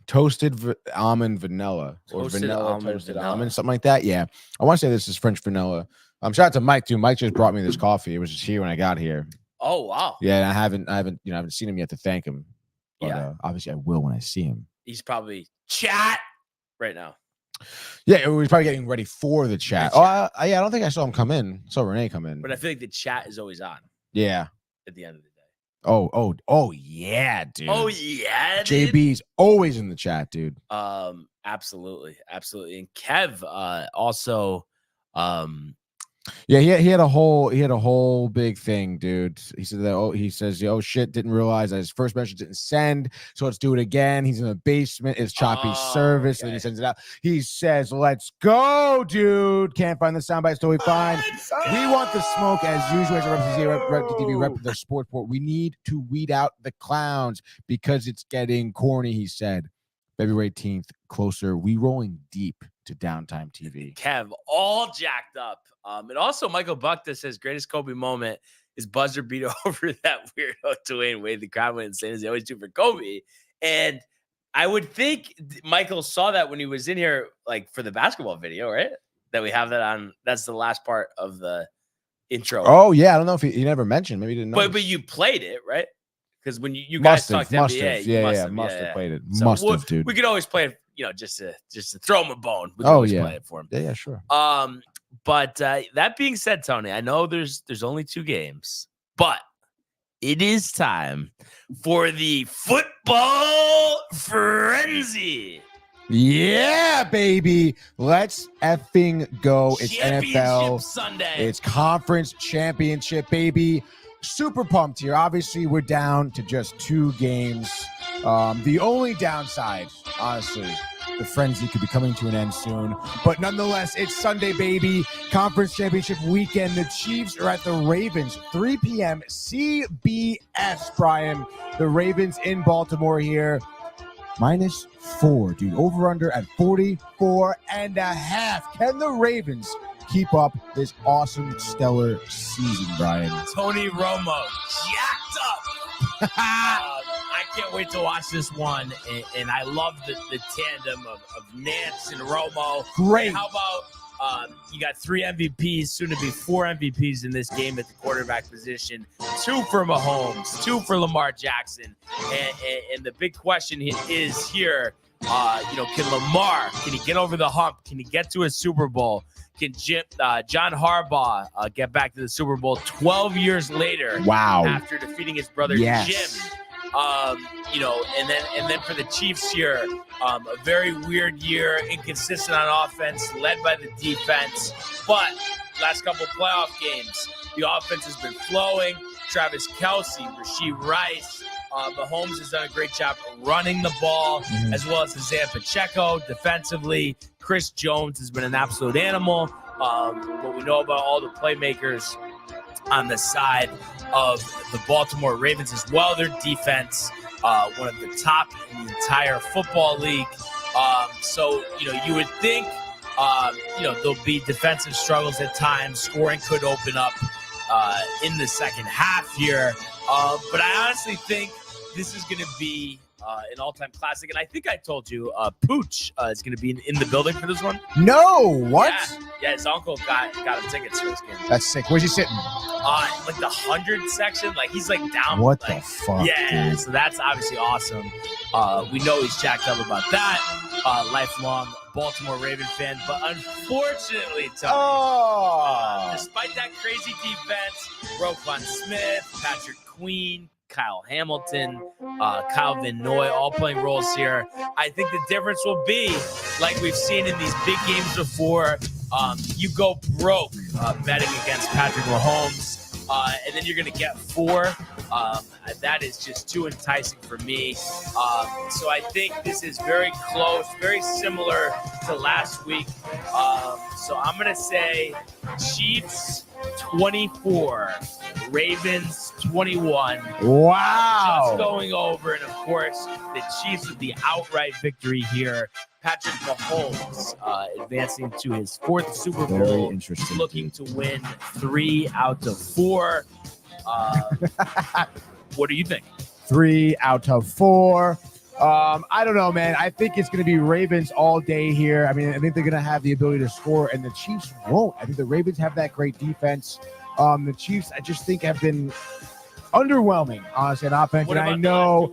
Toasted almond vanilla. Toasted or vanilla almond toasted vanilla. almond, something like that. Yeah. I want to say this is French vanilla. Shout out to Mike too. Mike just brought me this coffee. It was just here when I got here. Oh, wow. Yeah, I haven't seen him yet to thank him. But, obviously I will when I see him. He's probably chat right now. Yeah, we're probably getting ready for the chat. I don't think I saw him come in. I saw Renee come in. But I feel like the chat is always on. Yeah. At the end of the day. Oh yeah, dude. Oh yeah, dude. JB's always in the chat, dude. Absolutely. And Kev also yeah, he had a whole big thing, dude. He said that he says, "Oh shit, didn't realize that his first message didn't send, so let's do it again." He's in the basement, it's choppy service, and then he sends it out. He says, "Let's go, dude." Can't find the soundbite, totally fine. We want the smoke as usual. As a Rep TV rep the sports report. We need to weed out the clowns because it's getting corny. He said, February 18th, closer. We rolling deep to Downtime TV. Kev, all jacked up. And also Michael Buckta says greatest Kobe moment is buzzer beat over that weirdo Dwayne Wade. The crowd went insane as they always do for Kobe. And I would think Michael saw that when he was in here, like for the basketball video, right? That we have that on. That's the last part of the intro. Oh yeah, I don't know if he never mentioned. Maybe he didn't know. But you played it, right? Because when you guys talked NBA, must have played it. So must have, dude. We could always play it, you know, just to throw him a bone. We could play it for him. Yeah, sure. But that being said, Tony, I know there's only 2 games, but it is time for the football frenzy. Yeah, baby. Let's effing go. It's NFL Sunday. It's conference championship, baby. Super pumped here. Obviously, we're down to just 2 games. The only downside, honestly, the frenzy could be coming to an end soon. But nonetheless, it's Sunday, baby. Conference championship weekend. The Chiefs are at the Ravens. 3 p.m. CBS, Brian. The Ravens in Baltimore here. -4, dude. Over under at 44.5. Can the Ravens keep up this awesome, stellar season, Brian? Tony Romo, jacked up. I can't wait to watch this one, and I love the tandem of Nance and Romo. Great. And how about you got 3 MVPs, soon to be 4 MVPs in this game at the quarterback position, 2 for Mahomes, 2 for Lamar Jackson, and the big question is here, can Lamar, can he get over the hump? Can he get to a Super Bowl? Can John Harbaugh get back to the Super Bowl 12 years later? Wow. After defeating his brother Jim. And then for the Chiefs here, a very weird year, inconsistent on offense, led by the defense. But last couple playoff games, the offense has been flowing. Travis Kelce, Rashee Rice, Mahomes has done a great job running the ball, as well as Isaiah Pacheco defensively. Chris Jones has been an absolute animal. But we know about all the playmakers on the side of the Baltimore Ravens as well. Their defense, one of the top in the entire football league. So you would think, there'll be defensive struggles at times. Scoring could open up in the second half here. But I honestly think this is going to be an all-time classic. And I think I told you Pooch is going to be in the building for this one. No, what? Yeah, his uncle got him tickets for this game. That's sick. Where's he sitting? Like the 100 section. Like he's like down. What the fuck? Yeah, dude. So that's obviously awesome. We know he's jacked up about that. Lifelong Baltimore Raven fan. But unfortunately, Tony, despite that crazy defense, Roquan Smith, Patrick Queen, Kyle Hamilton, Kyle Van Noy, all playing roles here. I think the difference will be, like we've seen in these big games before, you go broke betting against Patrick Mahomes, and then you're going to get 4. That is just too enticing for me. So I think this is very close, very similar to last week. So I'm going to say Chiefs 24, Ravens 21. Wow. Just going over. And, of course, the Chiefs with the outright victory here. Patrick Mahomes advancing to his 4th Super Bowl. Very interesting. Looking to win 3 out of 4. What do you think? 3 out of 4. I don't know, man. I think it's going to be Ravens all day here. I mean, I think they're going to have the ability to score, and the Chiefs won't. I think the Ravens have that great defense. The Chiefs, I just think, have been underwhelming, honestly, on offense. And I know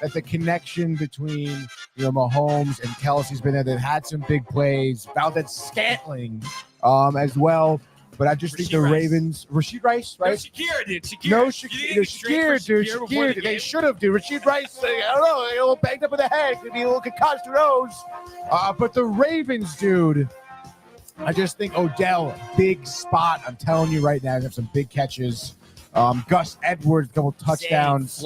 that the connection between Mahomes and Kelce's been there. They've had some big plays. Valdez-Scantling as well. But I just think the Ravens, Rashee Rice, right? No, Shakir, dude. Shakir, dude. They should have, dude. Rashee Rice, I don't know, a little banged up in the head. Could be a little concussed, who knows? But the Ravens, dude, I just think Odell, big spot. I'm telling you right now, they have some big catches. Gus Edwards, couple touchdowns.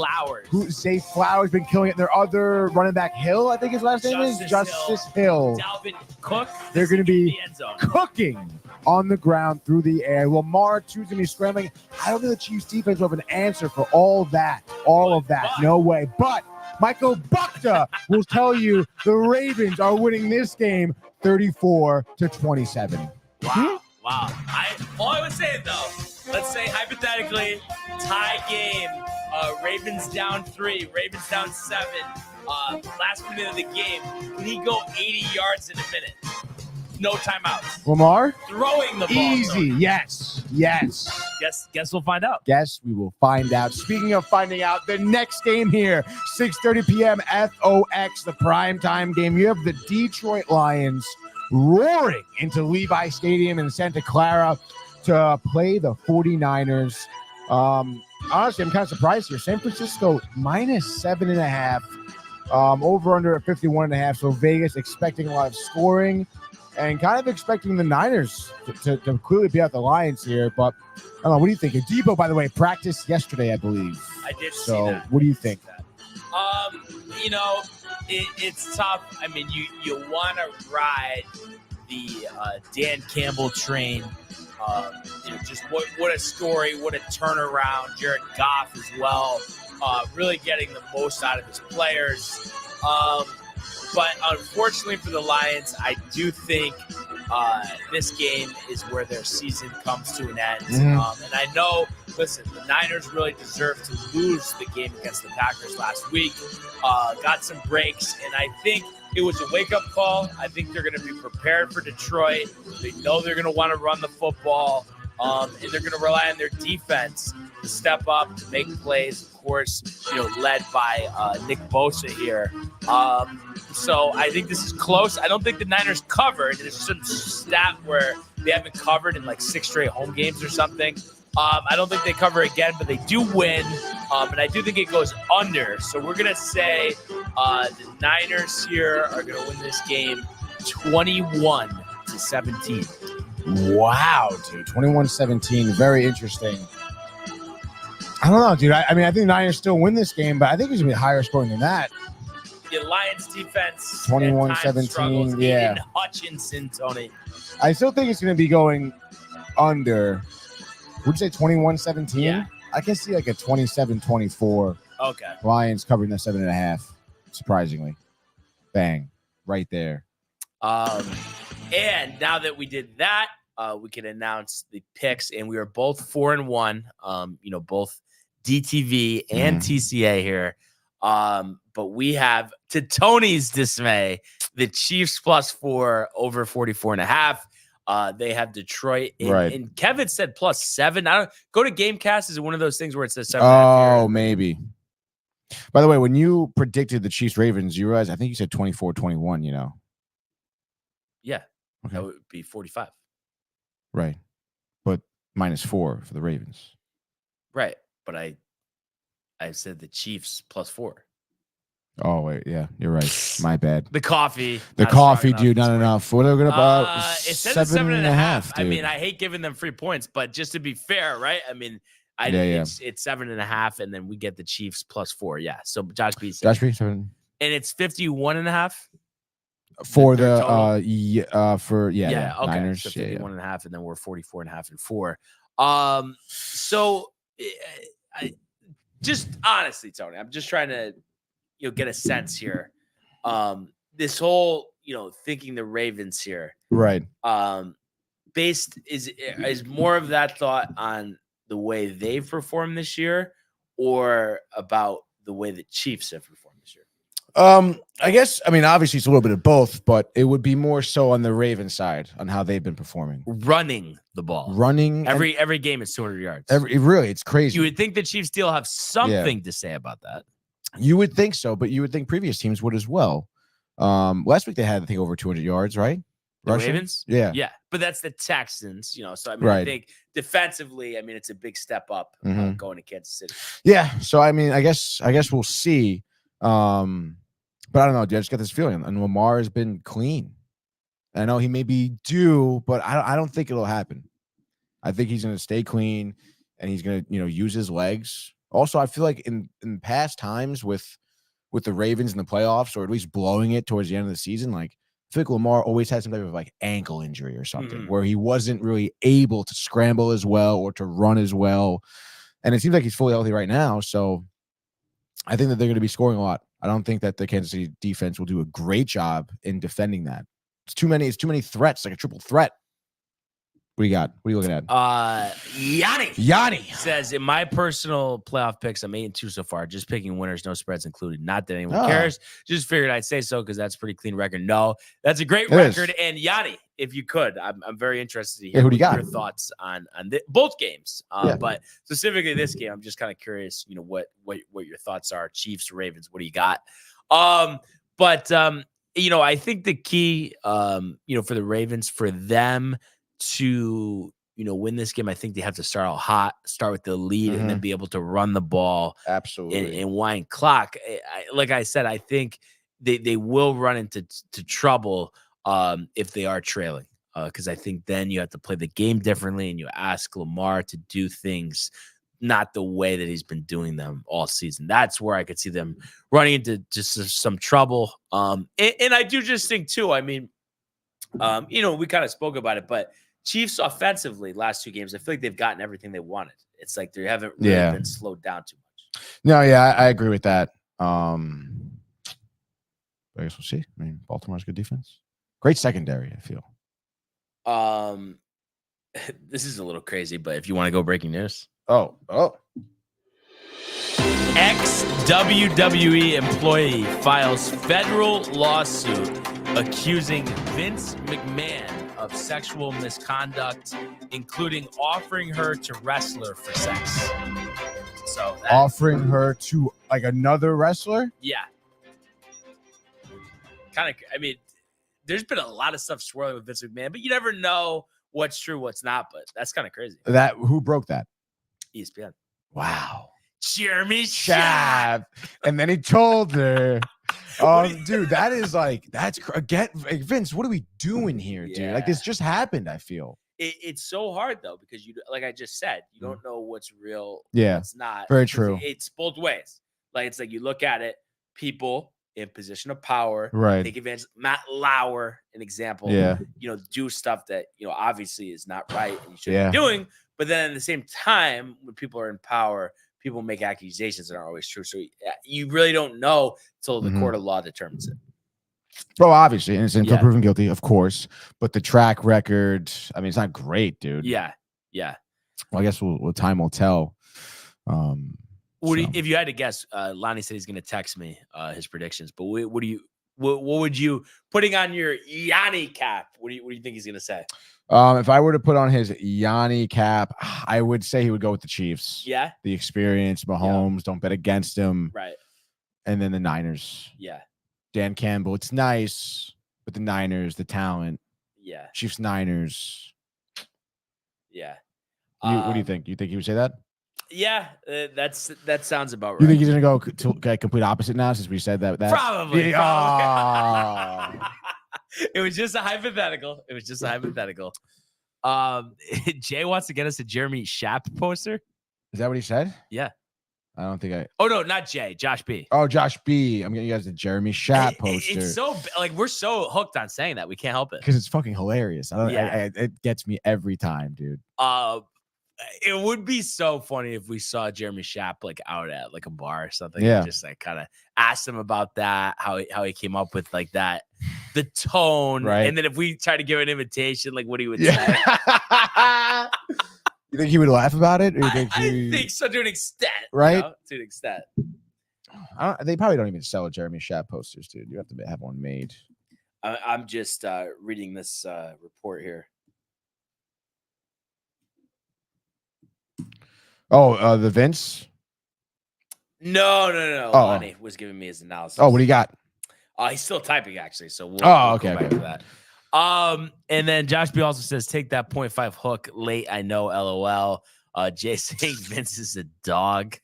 Zay Flowers been killing it. Their other running back, Hill, I think his last name is Justice Hill. Dalvin Cook. They're going to be cooking on the ground through the air. Lamar too's going to be scrambling. I don't think the Chiefs defense will have an answer for all of that. No way. But Michael Buckta will tell you the Ravens are winning this game 34-27. Wow. All I would say, though, let's say hypothetically, tie game, Ravens down 3, Ravens down 7, last minute of the game, can he go 80 yards in a minute? No timeouts. Lamar? Throwing the ball. Easy. Yes. Guess we'll find out. Guess we will find out. Speaking of finding out, the next game here, 6:30 p.m. FOX, the primetime game. You have the Detroit Lions roaring into Levi Stadium in Santa Clara to play the 49ers. Honestly, I'm kind of surprised here. San Francisco -7.5, over under at 51.5. So Vegas expecting a lot of scoring and kind of expecting the Niners to clearly be out the Lions here. But I don't know. What do you think? Debo, by the way, practiced yesterday, I believe. I did see so that. What do you think? It's tough. I mean, you want to ride the Dan Campbell train. Just what a story, what a turnaround. Jared Goff as well. really getting the most out of his players. But unfortunately for the Lions, I do think this game is where their season comes to an end. And I know, listen, the Niners really deserved to lose the game against the Packers last week. Got some breaks, and I think it was a wake-up call. I think they're going to be prepared for Detroit. They know they're going to want to run the football, and they're going to rely on their defense to step up, to make plays, of course, led by Nick Bosa here. So I think this is close. I don't think the Niners covered. There's some stat where they haven't covered in like 6 straight home games or something. I don't think they cover again, but they do win. And I do think it goes under. So we're going to say the Niners here are going to win this game 21-17. Wow, dude. 21-17. Very interesting. I don't know, dude. I mean, I think the Niners still win this game, but I think it's going to be higher scoring than that. The Lions defense 21-17. Yeah. Aiden Hutchinson, Tony. I still think it's going to be going under. Would you say 21-17? Yeah. I can see like a 27-24. Okay. Lions covering the 7.5. Surprisingly. Bang. Right there. And now that we did that, we can announce the picks, and we are both 4-1. Both DTV and TCA here. But we have, to Tony's dismay, the Chiefs +4 over 44.5. They have Detroit, and Kevin said +7. I don't go to GameCast. Is it one of those things where it says 7? Oh, maybe. By the way, when you predicted the Chiefs Ravens, you realize I think you said 24-21. Yeah, okay. That would be 45. Right, but -4 for the Ravens. Right, but I said the Chiefs +4. Oh wait, yeah, you're right. My bad. The coffee, dude, not enough. What are we gonna it said 7.5. Dude. I mean, I hate giving them free points, but just to be fair, right? I mean, it's 7.5, and then we get the Chiefs +4. Yeah. So Josh B. 7. And it's 51.5 for the okay. Niners, so 51.5, and then we're 44.5 and 4. So I just honestly, Tony, I'm just trying to get a sense here. This whole thinking the Ravens here, right? Based is more of that thought on the way they've performed this year, or about the way the Chiefs have performed this year? I guess, I mean, obviously it's a little bit of both, but it would be more so on the Ravens side on how they've been performing. Running the ball. Every game is 200 yards. It's crazy. You would think the Chiefs still have something to say about that. You would think so, but you would think previous teams would as well. Last week they had, I think, over 200 yards, right? The Ravens? Yeah. Yeah. But that's the Texans, So, I mean, I think defensively, I mean, it's a big step up going to Kansas City. Yeah. So, I mean, I guess we'll see. But I don't know, dude. I just got this feeling. And Lamar has been clean. I know he may be due, but I don't think it'll happen. I think he's going to stay clean, and he's going to, use his legs. Also, I feel like in past times with the Ravens in the playoffs, or at least blowing it towards the end of the season, like I feel like Lamar always had some type of like ankle injury or something where he wasn't really able to scramble as well or to run as well. And it seems like he's fully healthy right now. So I think that they're going to be scoring a lot. I don't think that the Kansas City defense will do a great job in defending that. It's too many threats, like a triple threat. What do you got? What are you looking at? Yanni says, in my personal playoff picks, I'm 8-2 so far. Just picking winners, no spreads included. Not that anyone cares. Just figured I'd say so because that's a pretty clean record. No, that's a great record. And Yanni, if you could, I'm very interested to hear who do you got? Your thoughts on both games. But specifically this game, I'm just kind of curious, what your thoughts are. Chiefs, Ravens, what do you got? I think the key, for the Ravens, for them to win this game, I think they have to start out hot, start with the lead, and then be able to run the ball absolutely and wind clock. Like I said, I think they will run into trouble if they are trailing, because I think then you have to play the game differently, and you ask Lamar to do things not the way that he's been doing them all season. That's where I could see them running into just some trouble. And I do just think too, I mean, we kind of spoke about it, but Chiefs offensively last 2 games, I feel like they've gotten everything they wanted. It's like they haven't really been slowed down too much. No, yeah, I agree with that. I guess we'll see. I mean, Baltimore's good defense. Great secondary, I feel. This is a little crazy, but if you want to go breaking news. Oh. Ex-WWE employee files federal lawsuit accusing Vince McMahon of sexual misconduct, including offering her to wrestler for sex. So offering her to like another wrestler? Yeah. Kind of, I mean, there's been a lot of stuff swirling with Vince McMahon, but you never know what's true, what's not. But that's kind of crazy. Who broke that? ESPN. Wow. Jeremy Schaap. And then he told her, dude, that is like, Vince, what are we doing here, dude? Like, this just happened, I feel. It's so hard, though, because you, like I just said, you don't know what's real, what's not. Very true. It's both ways. Like, it's like you look at it, people in position of power, right? Take advantage. Matt Lauer, an example, do stuff that, obviously is not right and you shouldn't be doing. But then at the same time, when people are in power, people make accusations that aren't always true. So you really don't know until the court of law determines it. Well, obviously, and it's until proven guilty, of course. But the track record, I mean, it's not great, dude. Yeah. Well, I guess time will tell. If you had to guess, Lonnie said he's going to text me his predictions. But what would you, putting on your Yanni cap, what do you think he's going to say? If I were to put on his Yanni cap, I would say he would go with the Chiefs. Yeah. The experience, Mahomes, don't bet against him. Right. And then the Niners. Yeah. Dan Campbell, it's nice, but the Niners, the talent. Yeah. Chiefs, Niners. Yeah. What do you think? You think he would say that? Yeah, that sounds about right. You think he's gonna go to complete opposite now since we said that? Probably. It was just a hypothetical. Jay wants to get us a Jeremy Schaap poster. Is that what he said? Yeah. I don't think Oh no, not Jay. Josh B. Oh, Josh B. I'm getting you guys a Jeremy Schaap poster. It's so we're so hooked on saying that we can't help it because it's fucking hilarious. It gets me every time, dude. It would be so funny if we saw Jeremy Schaap like out at like a bar or something. Yeah. And just like kind of asked him about that, how he came up with like that, the tone, right? And then if we try to give an invitation, like what he would say. You think he would laugh about it? Or I think so, to an extent, right? To an extent. They probably don't even sell Jeremy Schaap posters, dude. You have to have one made. I'm just reading this report here. Oh, the Vince? No. Oh. Lonnie was giving me his analysis. Oh, what do you got? He's still typing, actually. So we'll okay. Go back to that. And then Josh B also says, take that 0.5 hook late. I know, LOL. Jay saying Vince is a dog.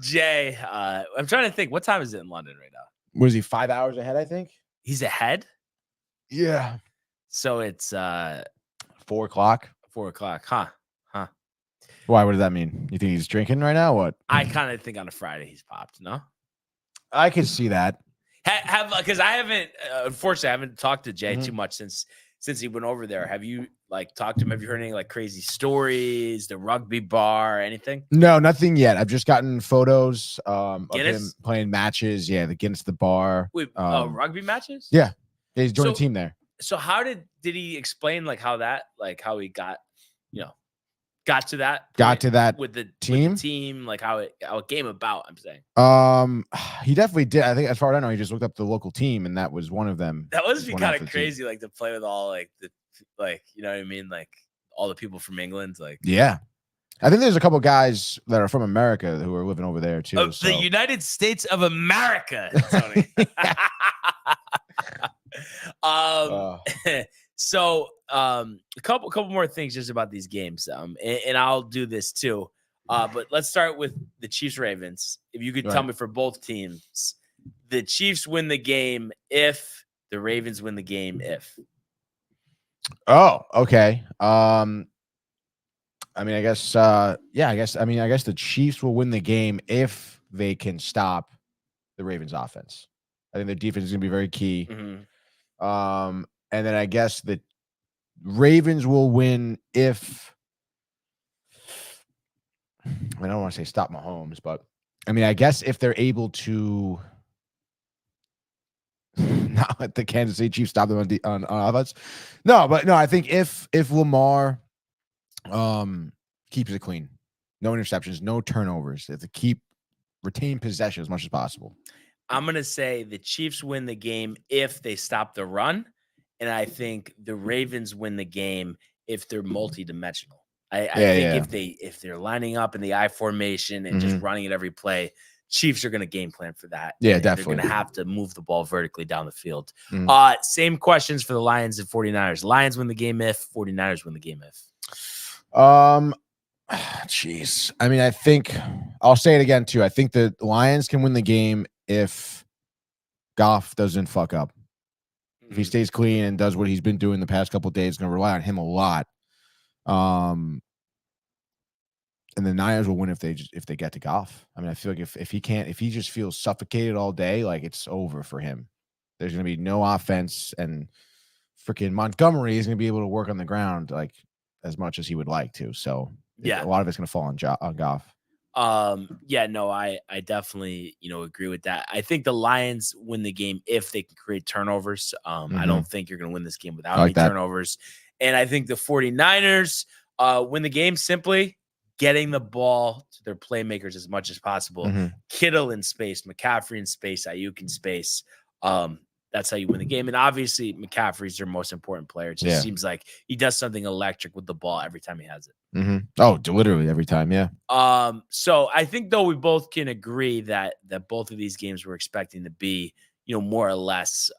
Jay, I'm trying to think. What time is it in London right now? Was he 5 hours ahead, I think? He's ahead? Yeah. So it's 4 o'clock. 4 o'clock, huh? Why? What does that mean? You think he's drinking right now? What? I kind of think on a Friday he's popped. No, I can see that. Because I haven't, unfortunately, I haven't talked to Jay too much since he went over there. Have you like talked to him? Have you heard any like crazy stories? The rugby bar, anything? No, nothing yet. I've just gotten photos of Guinness? him playing matches. Yeah, the Guinness the bar. Wait, rugby matches? Yeah, he's joined a team there. So how did he explain like how he got to that with the team, like how it came about? I'm saying. He definitely did. I think as far as I know, he just looked up the local team, and that was one of them. That was kind of crazy, like to play with all like the you know what I mean, like all the people from England, like yeah. I think there's a couple guys that are from America who are living over there too. The United States of America, Tony. So a couple more things just about these games, and I'll do this too. But let's start with the Chiefs Ravens. If you could tell me for both teams, the Chiefs win the game if the Ravens win the game if. Oh, okay. I mean, I guess the Chiefs will win the game if they can stop the Ravens offense. I think their defense is going to be very key. Mm-hmm. And then I guess the Ravens will win if I don't want to say stop Mahomes, but I mean, I guess if they're able to not let the Kansas City Chiefs stop them on offense. No, I think if Lamar keeps it clean, no interceptions, no turnovers, if they retain possession as much as possible. I'm going to say the Chiefs win the game if they stop the run, and I think the Ravens win the game if they're multidimensional. I think if they're lining up in the I formation and just running it every play, Chiefs are going to game plan for that. Yeah, definitely. They're going to have to move the ball vertically down the field. Same questions for the Lions and 49ers. Lions win the game if, 49ers win the game if. Jeez. I mean, I think I'll say it again too. I think the Lions can win the game if Goff doesn't fuck up. If he stays clean and does what he's been doing the past couple of days, going to rely on him a lot. And the Niners will win if they get to Goff. I mean, I feel like if he just feels suffocated all day, like it's over for him. There's going to be no offense, and freaking Montgomery is going to be able to work on the ground like as much as he would like to. So a lot of it's going to fall on Goff. I definitely, agree with that. I think the Lions win the game if they can create turnovers. I don't think you're going to win this game without any turnovers. And I think the 49ers win the game simply getting the ball to their playmakers as much as possible. Kittle in space, McCaffrey in space, Ayuk in space. That's how you win the game. And obviously, McCaffrey's their most important player. It just seems like he does something electric with the ball every time he has it. Oh, literally every time, yeah. So I think, though, we both can agree that both of these games we're expecting to be, more or less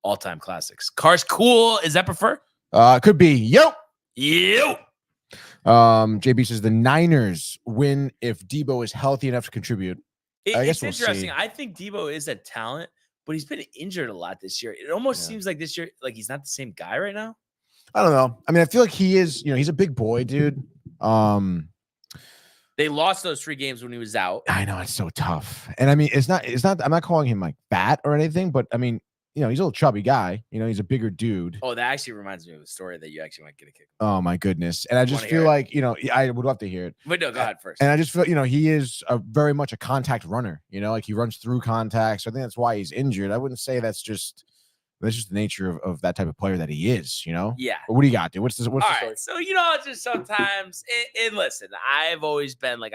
all-time classics. Car's cool. Is that prefer? Could be. Yo. JB says the Niners win if Debo is healthy enough to contribute. I guess it's interesting. I think Debo is a talent, but he's been injured a lot this year. It almost seems like this year, like he's not the same guy right now. I don't know. I mean, I feel like he is, he's a big boy, dude. They lost those 3 games when he was out. I know, it's so tough. And I mean, it's not, I'm not calling him like fat or anything, but I mean, he's a little chubby guy. He's a bigger dude. Oh, that actually reminds me of a story that you actually might get a kick. Oh my goodness. And I just feel like, I would love to hear it. But no, go ahead first. And I just feel, he is very much a contact runner, like he runs through contact. So I think that's why he's injured. I wouldn't say that's just the nature of that type of player that he is, Yeah. But what do you got, dude? What's the story? Right, so, just sometimes, and listen, I've always been like,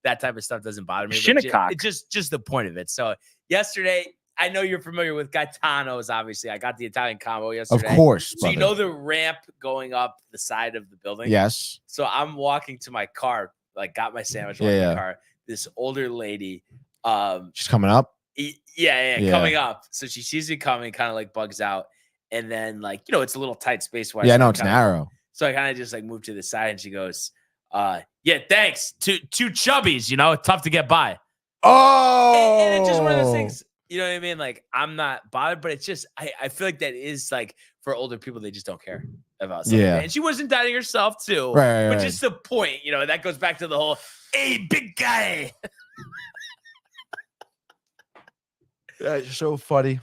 that type of stuff doesn't bother me. It's just the point of it. So yesterday, I know you're familiar with Gaetano's, obviously. I got the Italian combo yesterday. Of course. So brother. the ramp going up the side of the building? Yes. So I'm walking to my car, like got my sandwich in my car. This older lady. She's coming up? Yeah, coming up. So she sees me coming, kind of like bugs out. And then it's a little tight space. Yeah, no, it's narrow. So I kind of just moved to the side and she goes, yeah, thanks. Two chubbies, tough to get by. Oh. And it's just one of those things. You know what I mean? Like, I'm not bothered, but it's just, I feel like that is for older people, they just don't care about something. Yeah. And she wasn't doubting herself too. Right. But just the point, that goes back to the whole, hey, big guy. That's so funny.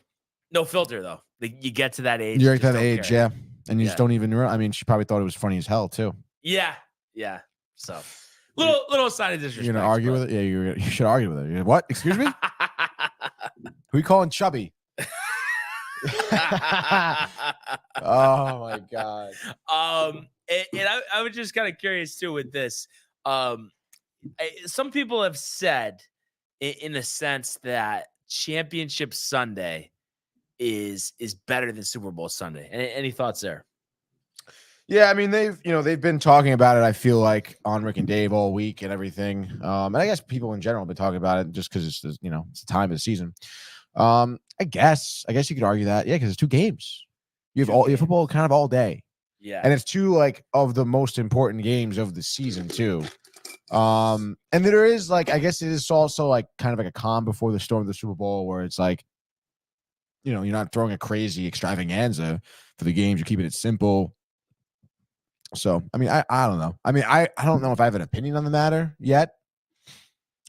No filter though. You get to that age. You're at that age, care. Yeah. And you just don't even, I mean, she probably thought it was funny as hell too. Yeah. So little sign of disrespect. You're going to argue with it? Yeah, you should argue with it. What? Excuse me? Who you calling chubby? Oh my God. And I was just kind of curious too with this. Some people have said in a sense that Championship Sunday is better than Super Bowl Sunday. Any thoughts there? Yeah, I mean they've been talking about it. I feel like on Rick and Dave all week and everything. And I guess people in general have been talking about it just because it's it's the time of the season. I guess you could argue that, because it's 2 games. You have football kind of all day. Yeah, and it's 2 of the most important games of the season too. And there is I guess it is also kind of a calm before the storm of the Super Bowl, where it's you're not throwing a crazy extravaganza for the games. You're keeping it simple. So, I mean, I don't know. I mean, I don't know if I have an opinion on the matter yet,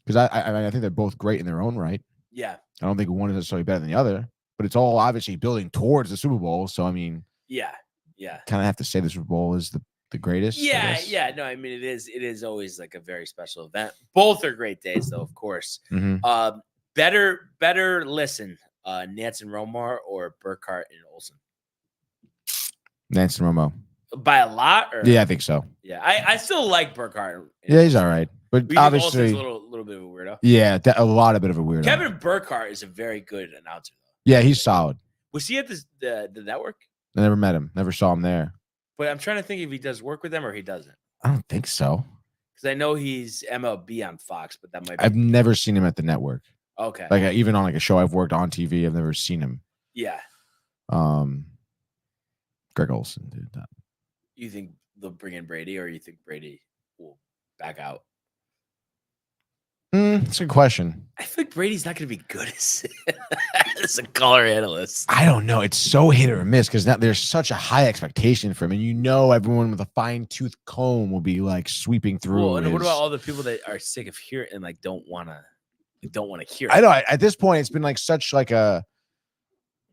because I think they're both great in their own right. Yeah. I don't think one is necessarily better than the other, but it's all obviously building towards the Super Bowl. So, I mean, yeah. Kind of have to say the Super Bowl is the the greatest. Yeah. No, I mean, it is always like a very special event. Both are great days, though, of course. Mm-hmm. Better listen, Nance and Romar or Burkhart and Olsen? Nance and Romo. By a lot? Or? Yeah, I think so. Yeah, I still like Burkhart. Yeah, he's all right. But obviously, a little bit of a weirdo. Yeah, a lot of bit of a weirdo. Kevin Burkhart is a very good announcer, though. Yeah, he's solid. Was he at the network? I never met him. Never saw him there. But I'm trying to think if he does work with them or he doesn't. I don't think so. Because I know he's MLB on Fox, but that might be. I've never seen him at the network. Okay. Like even on like a show I've worked on TV, I've never seen him. Yeah. Greg Olsen, dude. You think they'll bring in Brady, or you think Brady will back out? That's a good question. I think Brady's not going to be good as a color analyst. I don't know. It's so hit or miss because now there's such a high expectation for him, and everyone with a fine tooth comb will be like sweeping through. Well, and what about all the people that are sick of hearing and like don't want to hear it? I know. At this point, it's been like such like a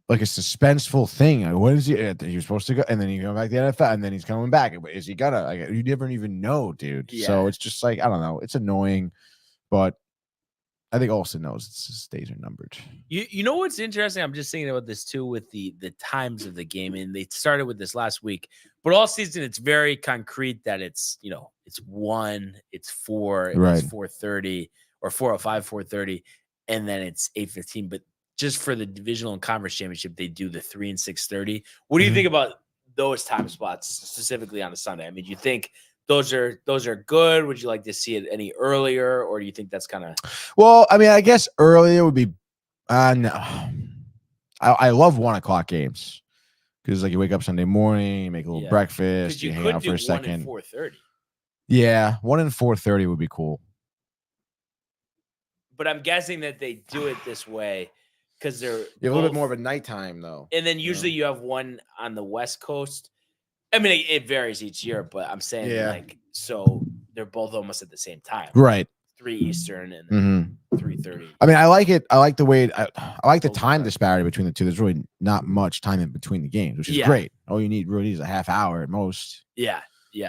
suspenseful thing. Like, what is he? He was supposed to go, and then he go back to the NFL, and then he's coming back. Is he gonna? Like, you never even know, dude. Yeah. So it's just like I don't know. It's annoying, but I think Olsen knows his days are numbered. You know what's interesting? I'm just thinking about this too with the times of the game, and they started with this last week. But all season, it's very concrete that it's it's 1, it's 4, right. It's 4:30 or 4:05, 4:30, and then it's 8:15. But just for the divisional and conference championship, they do the 3 and 6:30. What do you think about those time spots specifically on a Sunday? I mean, do you think those are good? Would you like to see it any earlier, or do you think that's kind of? Well, I mean, I guess earlier would be. No, I love 1 o'clock games because like you wake up Sunday morning, you make a little breakfast, you hang out for a second. 4:30. Yeah, 1 and 4:30 would be cool. But I'm guessing that they do it this way because they're you have a little bit more of a nighttime though, and then usually you have one on the West Coast. I mean, it varies each year, but I'm saying like so they're both almost at the same time, right? 3 Eastern and then 3:30. I mean, I like it. I like the way I like the time disparity between the two. There's really not much time in between the games, which is great. All you really is a half hour at most. Yeah.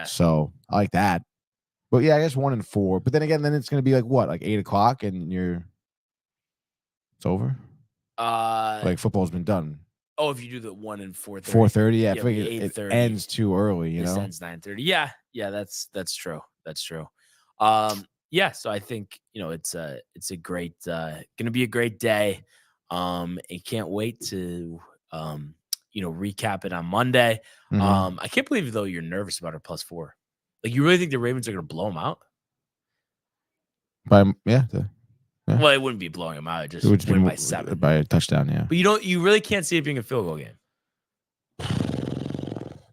So I like that. But yeah, I guess 1 and 4. But then again, it's going to be like what, like 8 o'clock, and it's over. Like football's been done. Oh, if you do the 1 and 4:30. 4:30, yeah. I think it ends too early. It ends 9:30. Yeah. That's true. Yeah. So I think it's a great gonna be a great day. And can't wait to recap it on Monday. I can't believe though you're nervous about our +4. Like you really think the Ravens are gonna blow them out? Yeah. Well, it wouldn't be blowing them out. It would win by 7 by a touchdown. Yeah. But you really can't see it being a field goal game.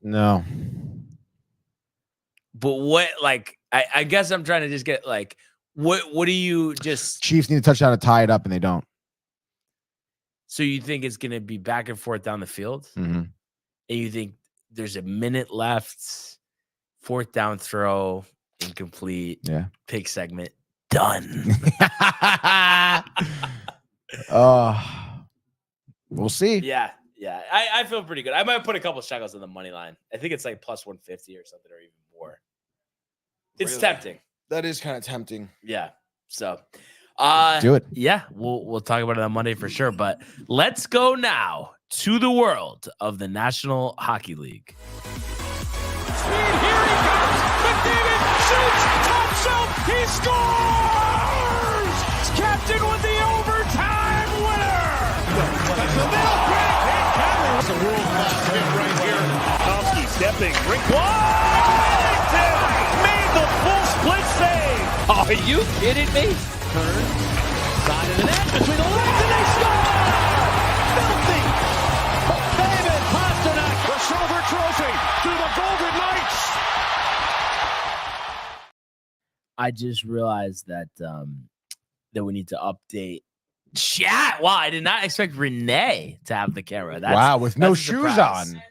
No. But what, like, I guess I'm trying to just get like, what do you just? Chiefs need a touchdown to tie it up, and they don't. So you think it's going to be back and forth down the field, and you think there's a minute left, 4th down throw, incomplete, pick segment, done. We'll see. Yeah. I feel pretty good. I might put a couple shekels on the money line. I think it's like +150 or something, or even more. It's tempting. That is kind of tempting. Yeah. So, do it. Yeah, we'll talk about it on Monday for sure. But let's go now to the world of the National Hockey League. Here he comes. McDavid shoots. Top shelf. He scores. Captain with the overtime winner. That's a world-class hit right here. Tomsky stepping. Washington made the full split save. Are you kidding me? Turn. Side of the net. Between the legs, and they score! Filthy! David Pasternak. The silver trophy to the Golden Knights. I just realized that that we need to update chat. Wow, I did not expect Renee to have the camera. With no shoes on.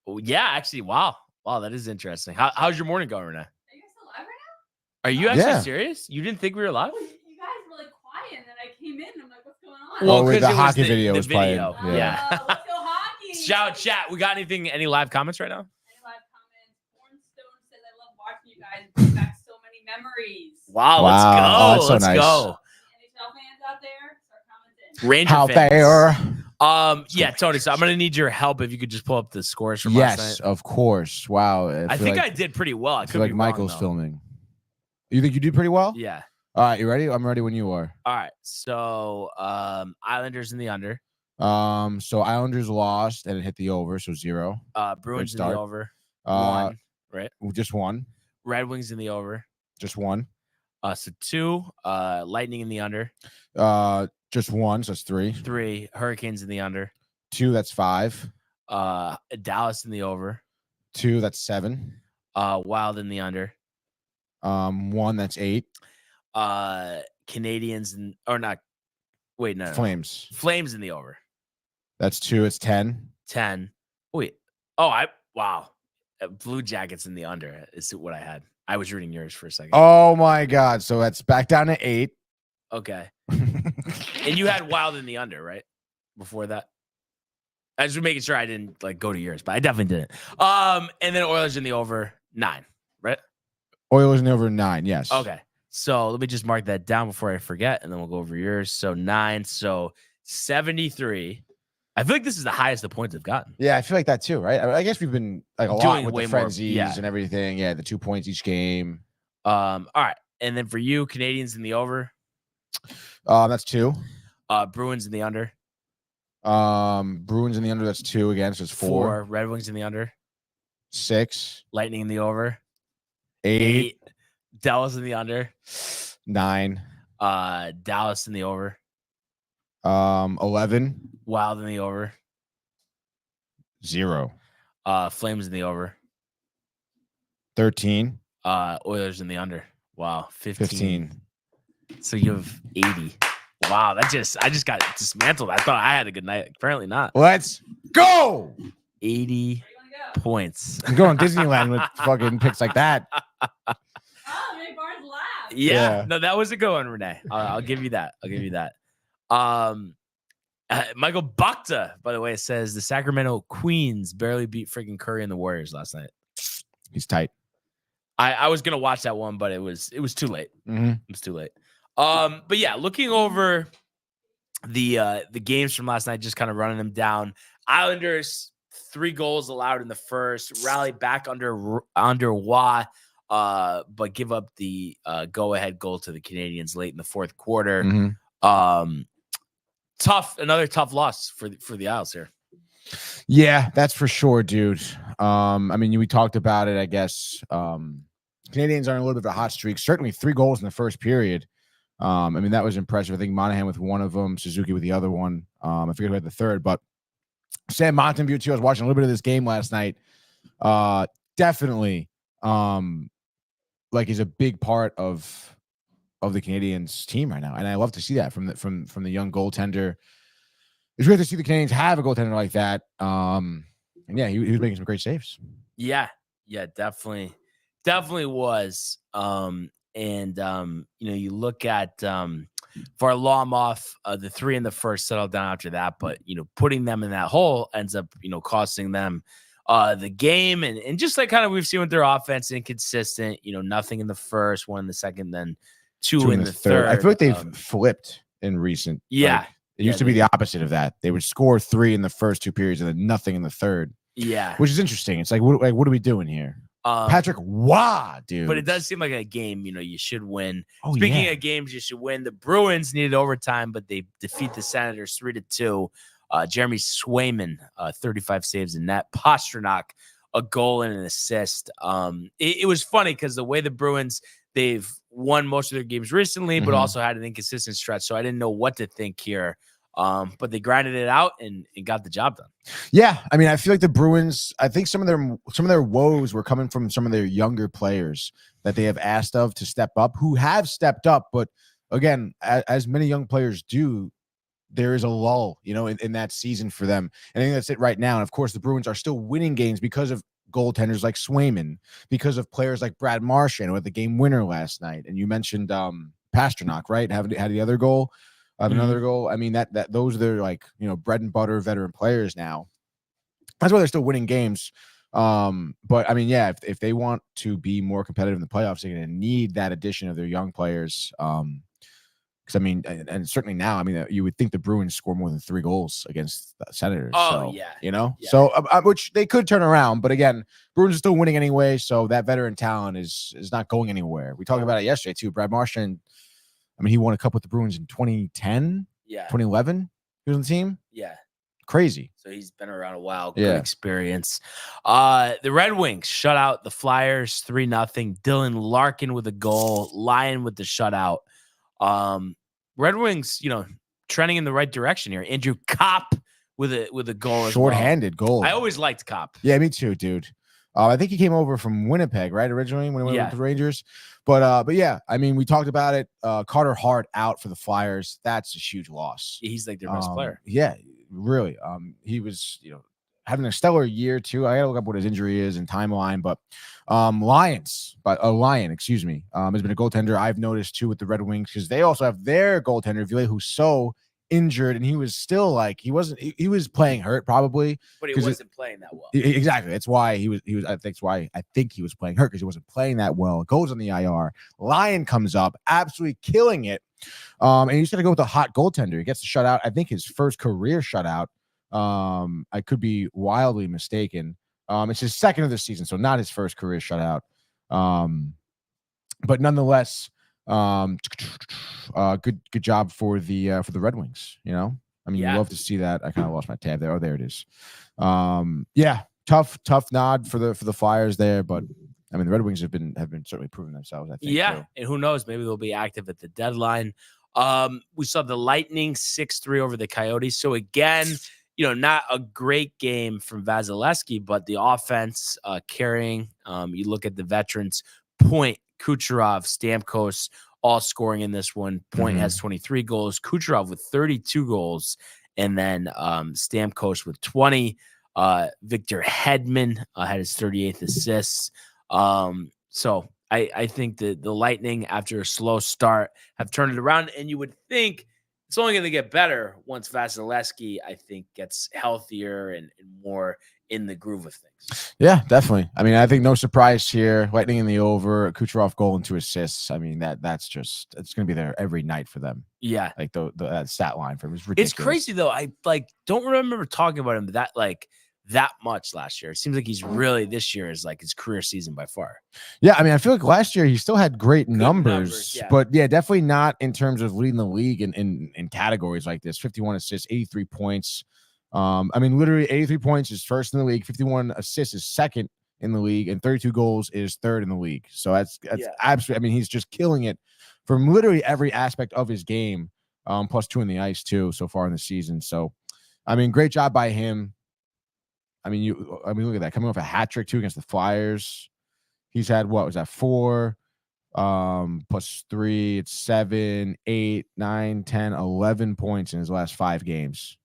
Oh, yeah, actually, wow, that is interesting. How's your morning going, Renee? Are you guys still live right now? Are you actually serious? You didn't think we were live? Well, you guys were like quiet, and then I came in, and I'm like, what's going on? Well, the because hockey video was playing. Yeah. Let's go hockey. Shout chat. We got any live comments right now? Any live guys bring back so many memories. Wow, Wow. let's go. Oh, that's so let's nice. go. NHL fans out there, start commenting. Ranger How fans. fair. Yeah, Tony. So I'm gonna need your help if you could just pull up the scores from last Yes, night. of course. Wow. I think I did pretty well. I feel could like be Michael's wrong, filming. You think you did pretty well? Yeah. All right, you ready? I'm ready when you are. All right. So Islanders in the under. So Islanders lost and it hit the over, so 0. Bruins in the over. 1, right? Just 1. Red Wings in the over. Just 1. So 2. Lightning in the under. Just 1, so that's 3. 3. Hurricanes in the under. 2, that's 5. Dallas in the over. 2, that's 7. Wild in the under. 1, that's 8. Canadians or not. Wait, no. Flames. Flames in the over. That's 2. It's 10. 10. Wait. Oh, wow. Blue Jackets in the under is what I had. I was reading yours for a second. Oh my God. So that's back down to 8. Okay. And you had Wild in the under, right? Before that. I was just making sure I didn't like go to yours, but I definitely didn't. And then Oilers in the over 9, right? Oilers in the over 9, yes. Okay. So let me just mark that down before I forget, and then we'll go over yours. So 9, so 73. I feel like this is the highest the points have gotten. Yeah, I feel like that too, right? I guess we've been like a lot Doing with way the more, frenzies yeah. and everything. Yeah, the 2 points each game. All right. And then for you, Canadians in the over. That's 2. Bruins in the under. Bruins in the under, that's 2 again, so it's 4. Red Wings in the under. 6. Lightning in the over. 8. Dallas in the under. 9. Dallas in the over. 11. Wild in the over. 0. Flames in the over. 13. Oilers in the under. Wow. 15. 15. So you have 80. Wow. I just got dismantled. I thought I had a good night. Apparently not. Let's go. 80 points. I'm going Disneyland with fucking picks like that. Oh, Ray Barnes laughed. Yeah. No, that was a good one, Renee. I'll give you that. Michael Bakta, by the way, says the Sacramento Queens barely beat freaking Curry and the Warriors last night. He's tight. I was gonna watch that one, but it was too late. Mm-hmm. It was too late. But yeah, looking over the games from last night, just kind of running them down. Islanders 3 goals allowed in the first, rally back under Watt, but give up the go-ahead goal to the Canadians late in the fourth quarter. Mm-hmm. Another tough loss for the Isles here. Yeah, that's for sure, dude. I mean, we talked about it, I guess. Canadians are in a little bit of a hot streak. Certainly 3 goals in the first period. I mean, that was impressive. I think Monahan with one of them, Suzuki with the other one. I forget who had the third, but Sam Montembeault too. I was watching a little bit of this game last night. Definitely, like he's a big part of the Canadians team right now, and I love to see that from the young goaltender. It's great to see the Canadians have a goaltender like that. And yeah, he was making some great saves. Yeah, definitely was. You look at Varlamov, the 3 in the first settled down after that, but putting them in that hole ends up costing them the game, and just like kind of we've seen with their offense, inconsistent. Nothing in the first, 1 in the second, then two in the third. I feel like they've flipped in recent. Yeah. Like, it used to be the opposite of that. They would score 3 in the first 2 periods and then nothing in the third. Yeah, which is interesting. It's like, what are we doing here? Patrick Waugh, dude. But it does seem like a game, you should win. Oh, Speaking of games you should win, the Bruins needed overtime, but they defeat the Senators 3-2. Jeremy Swayman, 35 saves in net. Pasternak, a goal and an assist. It was funny because the way the Bruins, they've won most of their games recently, but also had an inconsistent stretch. So I didn't know what to think here. But they grinded it out and got the job done. Yeah, I mean, I feel like the Bruins, I think some of their woes were coming from some of their younger players that they have asked of to step up, who have stepped up. But again, as many young players do, there is a lull, in that season for them. And I think that's it right now. And of course, the Bruins are still winning games because of goaltenders like Swayman, because of players like Brad Marchand, who had the game winner last night. And you mentioned Pasternak, right? Had the other goal. Another goal. I mean, that those are their bread and butter veteran players now. That's why they're still winning games. But I mean, yeah, if they want to be more competitive in the playoffs, they're going to need that addition of their young players. Because I mean, and certainly now, I mean, you would think the Bruins score more than 3 goals against the Senators. Oh, so, yeah. you know, Yeah. so which they could turn around, but again, Bruins are still winning anyway. So that veteran talent is not going anywhere. We talked about it yesterday too. Brad Marchand, I mean, he won a cup with the Bruins in 2010, 2011. He was on the team. Yeah. Crazy. So he's been around a while. Yeah. Good experience. The Red Wings shut out the Flyers 3-0. Dylan Larkin with a goal. Lyon with the shutout. Red Wings, trending in the right direction here. Andrew Kopp with a goal. Short-handed goal. I always liked Kopp. Yeah, me too, dude. I think he came over from Winnipeg, right? Originally when he went with the Rangers. But yeah, I mean, we talked about it. Carter Hart out for the Flyers. That's a huge loss. He's like their best player. Yeah, really. He was, having a stellar year too. I gotta look up what his injury is and timeline, but Lion, excuse me, has been a goaltender I've noticed too with the Red Wings, because they also have their goaltender Ville Husso injured, and he was still like he was playing hurt probably, but he wasn't playing that well. Exactly. That's why he was I think he was playing hurt, because he wasn't playing that well. Goes on the IR. Lion comes up, absolutely killing it. And he's gonna go with a hot goaltender. He gets the shutout. I think his first career shutout. I could be wildly mistaken. It's his second of the season, so not his first career shutout. But nonetheless, good job for the Red Wings. I mean, you love to see that. I kind of lost my tab there. Oh, there it is. Yeah, tough nod for the Flyers there, but I mean, the Red Wings have been certainly proving themselves, I think. Yeah, too. And who knows? Maybe they'll be active at the deadline. We saw the Lightning 6-3 over the Coyotes. So again, not a great game from Vasilevsky, but the offense carrying. You look at the veterans, Point, Kucherov, Stamkos, all scoring in this one. Point has 23 goals, Kucherov with 32 goals, and then Stamkos with 20. Victor Hedman had his 38th assists. So I think that the Lightning, after a slow start, have turned it around, and you would think it's only going to get better once Vasilevsky, I think, gets healthier and more in the groove of things. Yeah, definitely. I mean, I think no surprise here. Lightning in the over, Kucherov goal and 2 assists. I mean, it's going to be there every night for them. Yeah, like that stat line for him is ridiculous. It's crazy though. I don't remember talking about him that much last year. It seems like he's really, this year is like his career season by far. Yeah, I mean, I feel like last year he still had great numbers, but yeah, definitely not in terms of leading the league in categories like this. 51 assists, 83 points. I mean, literally 83 points is first in the league, 51 assists is second in the league, and 32 goals is third in the league. So that's absolutely, I mean, he's just killing it from literally every aspect of his game, plus 2 in the ice too so far in the season. So, I mean, great job by him. I mean, look at that. Coming off a hat trick too against the Flyers. He's had, what was that, 4 plus 3, it's 7, 8, 9, 10, 11 points in his last 5 games.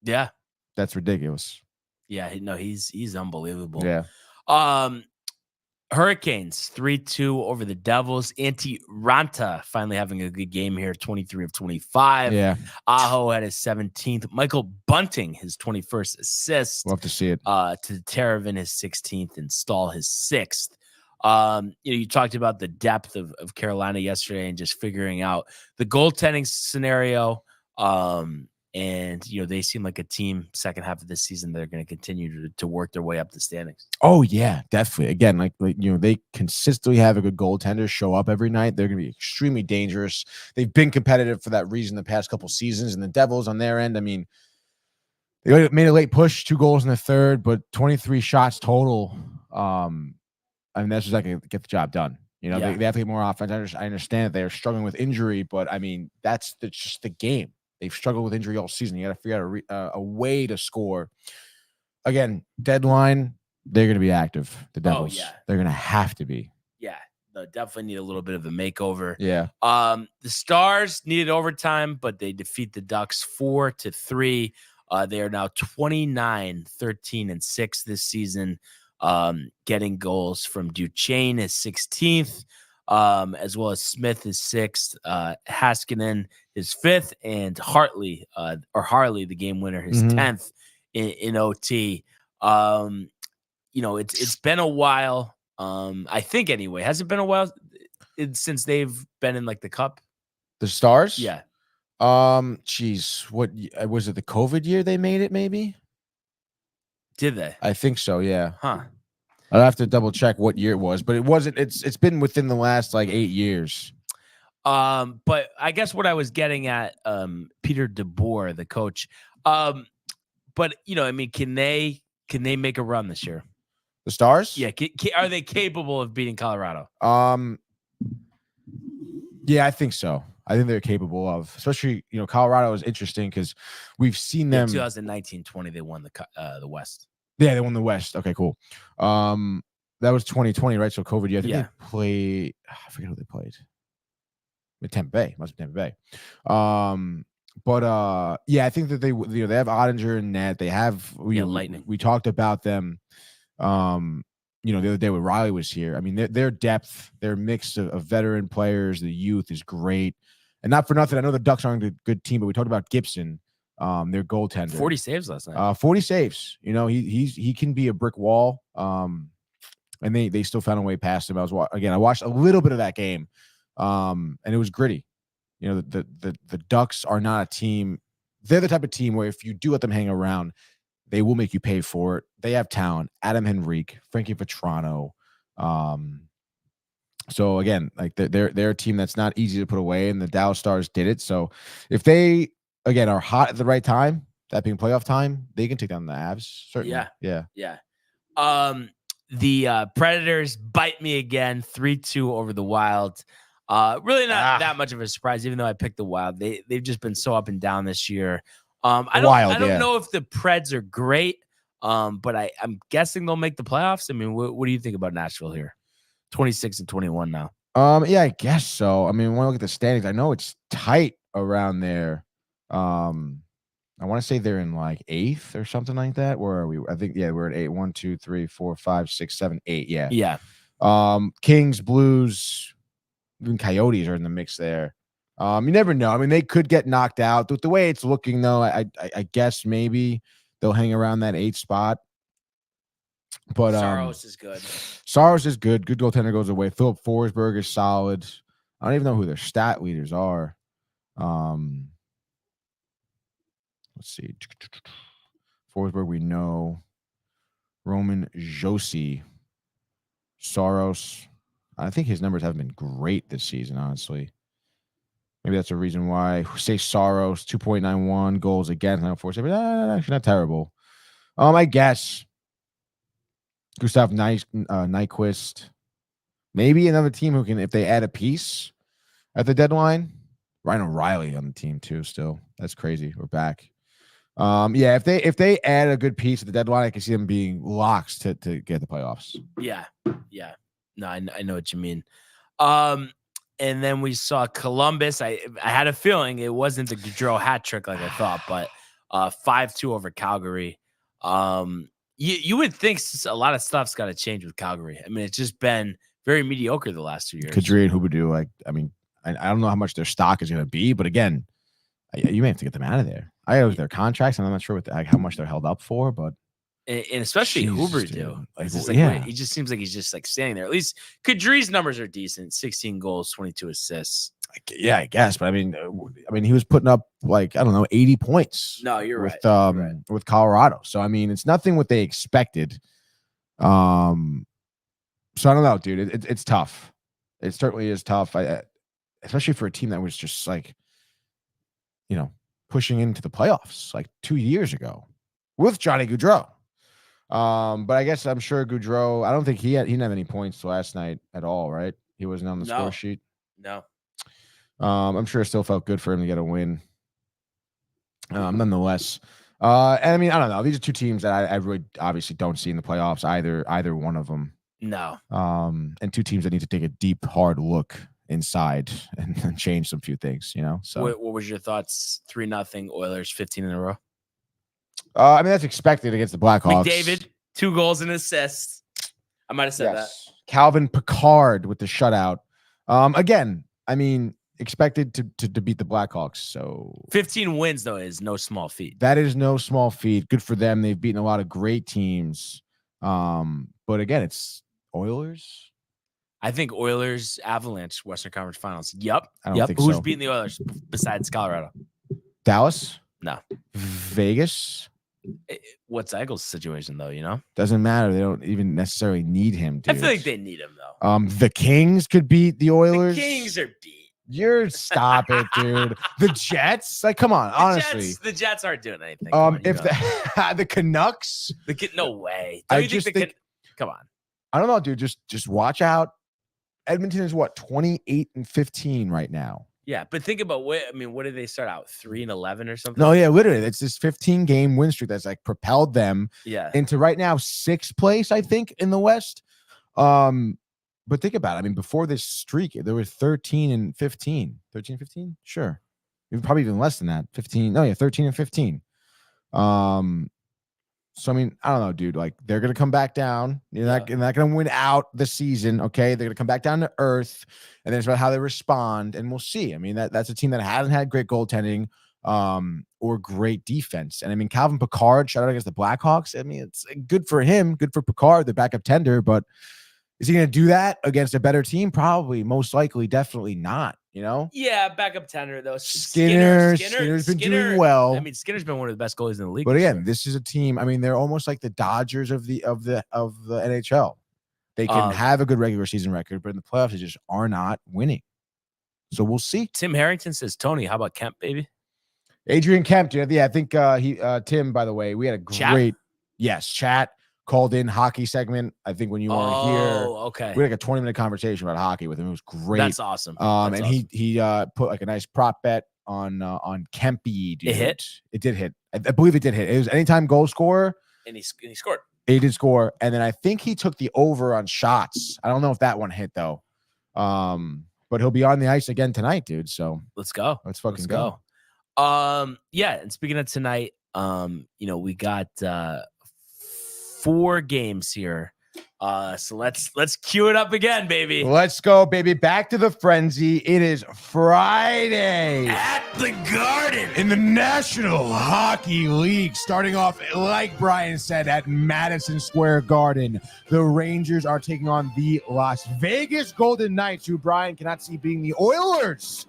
Yeah. That's ridiculous. Yeah, no, he's unbelievable. Yeah. Hurricanes 3-2 over the Devils. Antti Ranta finally having a good game here, 23 of 25. Yeah. Aho had his 17th. Michael Bunting, his 21st assist. Love to see it. To Terravin, his 16th, and Stahl, his 6th. You talked about the depth of Carolina yesterday and just figuring out the goaltending scenario. And, they seem like a team second half of this season that are going to continue to work their way up the standings. Oh, yeah, definitely. Again, like they consistently have a good goaltender show up every night. They're going to be extremely dangerous. They've been competitive for that reason the past couple seasons. And the Devils on their end, I mean, they made a late push, 2 goals in the third, but 23 shots total. I mean, that's just like get the job done. They have to get more offense. I understand that they're struggling with injury, but I mean, that's just the game. They've struggled with injury all season. You got to figure out a way to score. Again, deadline, they're going to be active. The Devils, they're going to have to be. Yeah, they definitely need a little bit of a makeover. Yeah. The Stars needed overtime, but they defeat the Ducks 4-3. They are now 29, 13, and 6 this season. Getting goals from Duchesne, his 16th. As well as Smith is 6th, Haskinen his 5th, and Harley, the game winner, his 10th in OT. it's been a while. I think anyway, has it been a while since they've been in like the cup? The Stars? Yeah. Geez, what was it? The COVID year they made it, maybe? Did they? I think so. Yeah. Huh. I'll have to double check what year it was, but it wasn't. It's been within the last like 8 years. But I guess what I was getting at, Peter DeBoer, the coach, but I mean, can they make a run this year? The Stars? Yeah. Are they capable of beating Colorado? Yeah, I think so. I think they're capable of, especially, Colorado is interesting because we've seen them. 2019-20, they won the West. Yeah, they won the West. Okay, cool. That was 2020, right? So COVID year. I think they played. I forget who they played. Tampa Bay. Must be Tampa Bay. But yeah, I think that they have Ottinger and net. They have Lightning. We talked about them. The other day when Riley was here. I mean, their depth, their mix of veteran players, the youth is great. And not for nothing, I know the Ducks aren't a good team, but we talked about Gibson, their goaltender. 40 saves last night. 40 saves. He can be a brick wall. And they still found a way past him. I watched a little bit of that game, and it was gritty. The Ducks are not a team. They're the type of team where if you do let them hang around, they will make you pay for it. They have talent. Adam Henrique, Frankie Vetrano. So again, like they're a team that's not easy to put away, and the Dallas Stars did it. So if they again are hot at the right time, that being playoff time, they can take down the Avs. Certainly. Yeah. The Predators bite me again, 3-2 over the Wild. Really not that much of a surprise, even though I picked the Wild. They've just been so up and down this year. I don't know if the Preds are great, but I'm guessing they'll make the playoffs. I mean, what do you think about Nashville here? 26-21 now. Yeah, I guess so. I mean, when I look at the standings, I know it's tight around there. I want to say they're in like 8th or something like that. Where are we? I think we're at 8. 1, 2, 3, 4, 5, 6, 7, 8. Yeah. Yeah. Kings, Blues, even Coyotes are in the mix there. You never know. I mean, they could get knocked out. The way it's looking, though, I guess they'll hang around that 8th spot. But Saros is good. Saros is good. Good goaltender goes away. Philip Forsberg is solid. I don't even know who their stat leaders are. Let's see. Forsberg, we know. Roman Josi. Saros. I think his numbers haven't been great this season, honestly. Maybe that's a reason why. Say Saros, 2.91 goals against, 9.47, but actually not terrible. I guess Gustav Nyquist. Maybe another team who can, if they add a piece at the deadline. Ryan O'Reilly on the team too. Still, that's crazy. We're back. Yeah, if they add a good piece at the deadline, I can see them being locks to get the playoffs. Yeah. No, I know what you mean. And then we saw Columbus. I had a feeling it wasn't the Gaudreau hat trick like I thought, but 5-2 over Calgary. You would think a lot of stuff's got to change with Calgary. I mean, it's just been very mediocre the last 2 years. Kadri and Huberdeau, I don't know how much their stock is going to be, but again, you may have to get them out of there. I know their contracts, and I'm not sure how much they're held up for, but. And especially Huberdeau. He just seems like he's just like standing there. At least Kadri's numbers are decent. 16 goals, 22 assists. Yeah, I guess. But I mean, he was putting up 80 points. No, you're right. With Colorado. So I mean, it's nothing what they expected. So I don't know, dude. It's tough. It certainly is tough. Especially for a team that was just pushing into the playoffs 2 years ago with Johnny Gaudreau. But I guess I'm sure Gaudreau, I don't think he didn't have any points last night at all, right? He wasn't on the score sheet. No. I'm sure it still felt good for him to get a win. Nonetheless. And I mean, I don't know. These are two teams that I really obviously don't see in the playoffs, either one of them. No. And two teams that need to take a deep, hard look inside and change some few things, So what was your thoughts? 3-0 Oilers, 15 in a row. I mean, that's expected against the Blackhawks. McDavid, 2 goals and assists. I might have said that. Calvin Pickard with the shutout. Again, I mean, expected to beat the Blackhawks. So 15 wins, though, is no small feat. That is no small feat. Good for them. They've beaten a lot of great teams. But again, it's Oilers. I think Oilers, Avalanche, Western Conference Finals. Yep. I don't think Who's so. beating the Oilers besides Colorado? Dallas? No. Vegas? What's Eagles' situation, though, you know? Doesn't matter. They don't even necessarily need him, dude. I feel like they need him, though. The Kings could beat the Oilers. The Kings are beat. Stop it, dude. The Jets? Like, come on, honestly. The Jets aren't doing anything. If the Canucks? No way. I just think come on. I don't know, dude. Just watch out. Edmonton is what, 28-15 right now. Yeah, but think about what did they start out? 3-11 or something? No, yeah, literally. It's this 15-game win streak that's like propelled them into right now 6th place, I think, in the West. But think about it. I mean, before this streak, there were 13-15. 13-15? Sure. Probably even less than that. 15. No, yeah, 13-15. So I mean, I don't know, dude. Like, they're gonna come back down. You're not gonna win out the season. Okay, they're gonna come back down to earth, and then it's about how they respond, and we'll see. I mean, that's a team that hasn't had great goaltending, or great defense. And I mean, Calvin Pickard shut out against the Blackhawks. I mean, it's good for him, good for Pickard, the backup tender, but is he gonna do that against a better team? Probably, most likely, definitely not. You know? Yeah, backup tender though. Skinner's been doing well. I mean, Skinner's been one of the best goalies in the league. But again, this is a team. I mean, they're almost like the Dodgers of the NHL. They can have a good regular season record, but in the playoffs, they just are not winning. So we'll see. Tim Harrington says, "Tony, how about Kemp, baby?" Adrian Kemp, dude. Yeah, I think Tim. By the way, we had a great chat. Called in hockey segment. I think when you weren't here, okay, we had like a 20-minute conversation about hockey with him. It was great. That's awesome. He put like a nice prop bet on Kempy. Dude. It hit. It did hit. I believe it did hit. It was anytime goal scorer, and he scored. He did score, and then I think he took the over on shots. I don't know if that one hit though. But he'll be on the ice again tonight, dude. So let's go. Let's fucking go. Yeah. And speaking of tonight, we got 4 games here. So let's cue it up again, baby. Let's go, baby. Back to the frenzy. It is Friday at the Garden in the National Hockey League. Starting off, like Brian said, at Madison Square Garden. The Rangers are taking on the Las Vegas Golden Knights, who Brian cannot see being the Oilers.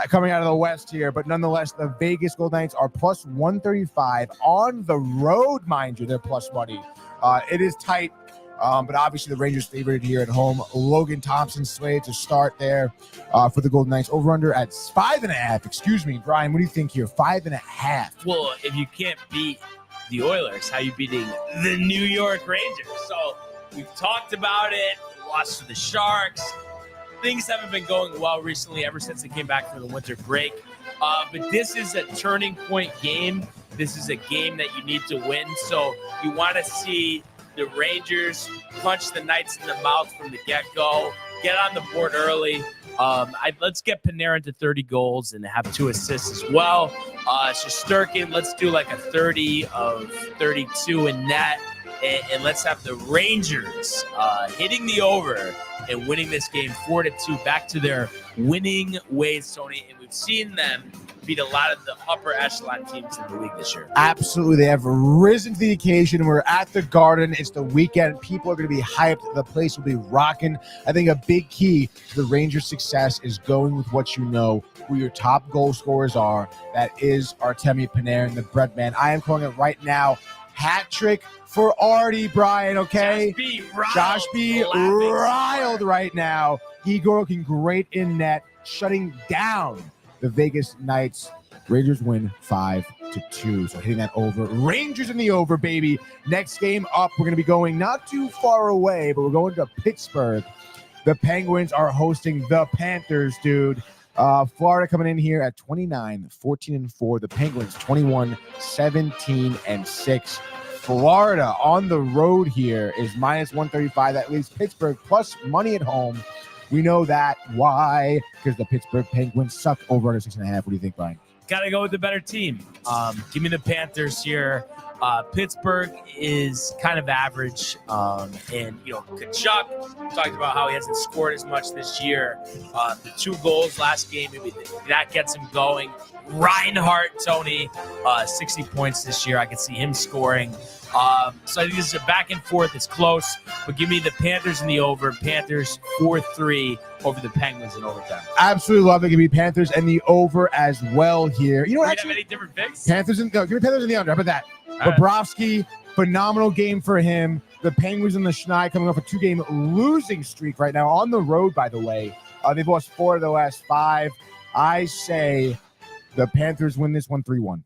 Coming out of the West here, but nonetheless, the Vegas Golden Knights are plus 135 on the road, mind you. They're plus money. It is tight, but obviously the Rangers favored here at home. Logan Thompson slated to start there for the Golden Knights. Over-under at 5.5. Excuse me, Brian, what do you think here? 5.5. Well, if you can't beat the Oilers, how are you beating the New York Rangers? So we've talked about it. Lost to the Sharks. Things haven't been going well recently ever since they came back from the winter break. But this is a turning point game. This is a game that you need to win. So you want to see the Rangers punch the Knights in the mouth from the get-go, get on the board early. Let's get Panarin to 30 goals and have 2 assists as well. Shesterkin, let's do like a 30 of 32 in net. And let's have the Rangers hitting the over and winning this game 4-2, back to their winning ways, Tony. And we've seen them beat a lot of the upper echelon teams in the league this year. Absolutely. They have risen to the occasion. We're at the Garden. It's the weekend. People are going to be hyped. The place will be rocking. I think a big key to the Rangers' success is going with what you know, who your top goal scorers are. That is Artemi Panarin, the bread man. I am calling it right now. Hat trick for Artie, Brian, okay? Josh B. riled right now. Igor looking great in net, shutting down the Vegas Knights. Rangers win 5-2. So hitting that over. Rangers in the over, baby. Next game up, we're going to be going not too far away, but we're going to Pittsburgh. The Penguins are hosting the Panthers, dude. Florida coming in here at 29-14-4. The Penguins 21-17-6. Florida on the road here is minus 135. That leaves Pittsburgh plus money at home. We know that. Why? Because the Pittsburgh Penguins suck. Over under 6.5. What do you think, Brian? Got to go with the better team. Give me the Panthers here. Pittsburgh is kind of average. And, Kachuk talked about how he hasn't scored as much this year. The 2 goals last game, maybe that gets him going. Reinhart, Tony, 60 points this year. I can see him scoring. So I think this is a back and forth. It's close, but give me the Panthers in the over. Panthers 4-3 over the Penguins in overtime. Absolutely love it. Give me Panthers and the over as well here. You know what? Actually, have any different picks? Panthers and give me Panthers in the under. How about that? Bobrovsky, phenomenal game for him. The Penguins and the Schneid coming off a 2-game losing streak right now on the road, by the way. They've lost 4 of the last 5. I say the Panthers win this one 3-1.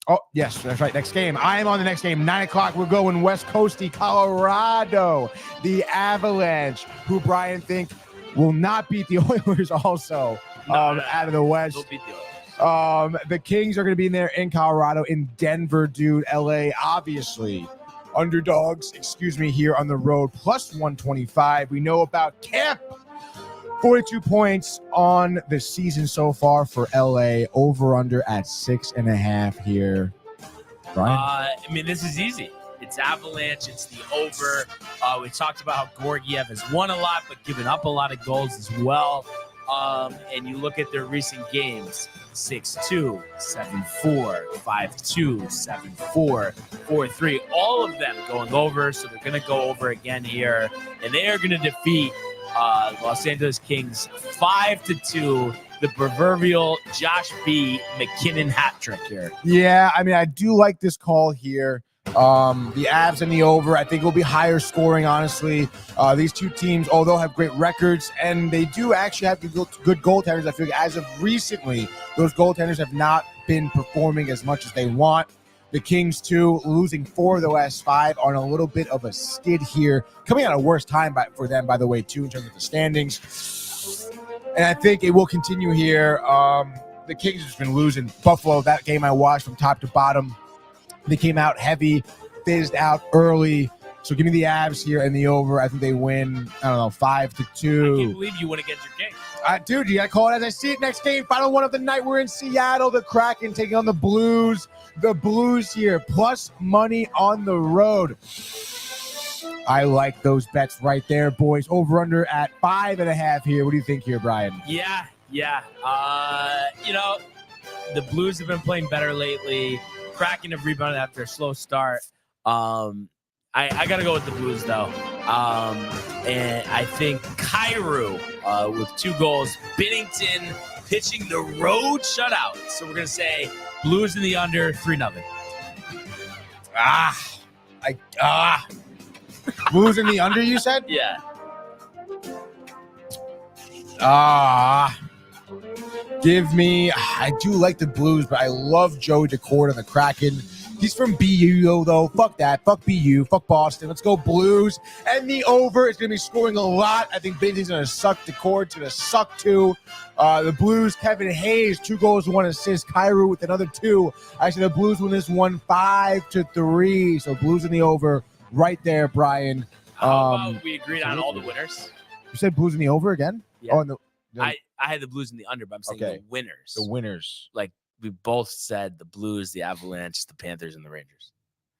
Oh, yes, that's right. Next game. I am on the next game. 9 o'clock. We're going West Coasty, Colorado. The Avalanche, who Brian think will not beat the Oilers also out of the West. They'll beat the Oilers. The Kings are going to be in there in Colorado, in Denver, dude. LA, obviously. Underdogs, here on the road, plus 125. We know about camp. 42 points on the season so far for LA. Over under at 6.5 here. Brian? I mean, this is easy. It's Avalanche. It's the over. We talked about how Georgiev has won a lot, but given up a lot of goals as well. And you look at their recent games, 6-2, 7-4, 5-2, 7-4, 4-3, all of them going over. So they're going to go over again here. And they are going to defeat Los Angeles Kings 5-2. The proverbial Josh B. McKinnon hat trick here. Yeah, I mean, I do like this call here. The Avs and the over, I think, will be higher scoring, honestly. These two teams, although have great records, and they do actually have good goaltenders, I feel like as of recently, those goaltenders have not been performing as much as they want. The Kings, too, losing 4 of the last 5, are on a little bit of a skid here. Coming at a worse time for them, by the way, too, in terms of the standings. And I think it will continue here. The Kings have just been losing. Buffalo, that game I watched from top to bottom. They came out heavy, fizzed out early. So give me the Avs here and the over. I think they win, 5-2. I can't believe you went against your Kings. Dude, you got to call it as I see it. Next game, final one of the night. We're in Seattle. The Kraken taking on the Blues. The Blues here, plus money on the road. I like those bets right there, boys. Over under at 5.5 here. What do you think here, Brian? Yeah. The Blues have been playing better lately. Kraken have rebounded after a slow start. I got to go with the Blues, though. And I think Kyrou with 2 goals. Binnington pitching the road shutout. So we're going to say Blues in the under, 3-0. Blues in the under, you said? Yeah. Give me, I do like the Blues, but I love Joey Decord on the Kraken. He's from BU, though. Fuck that. Fuck BU. Fuck Boston. Let's go Blues. And the over is going to be scoring a lot. I think Binnington's going to suck. Decord's going to suck, too. The Blues, Kevin Hayes, 2 goals, 1 assist. Kyrou with another 2. I said the Blues win this one 5-3. So Blues in the over right there, Brian. How about we agreed on all the winners? You said Blues in the over again? Yeah. Oh, no. I had the Blues in the under, but I'm saying the winners. The winners. Like, we both said the Blues, the Avalanche, the Panthers, and the Rangers.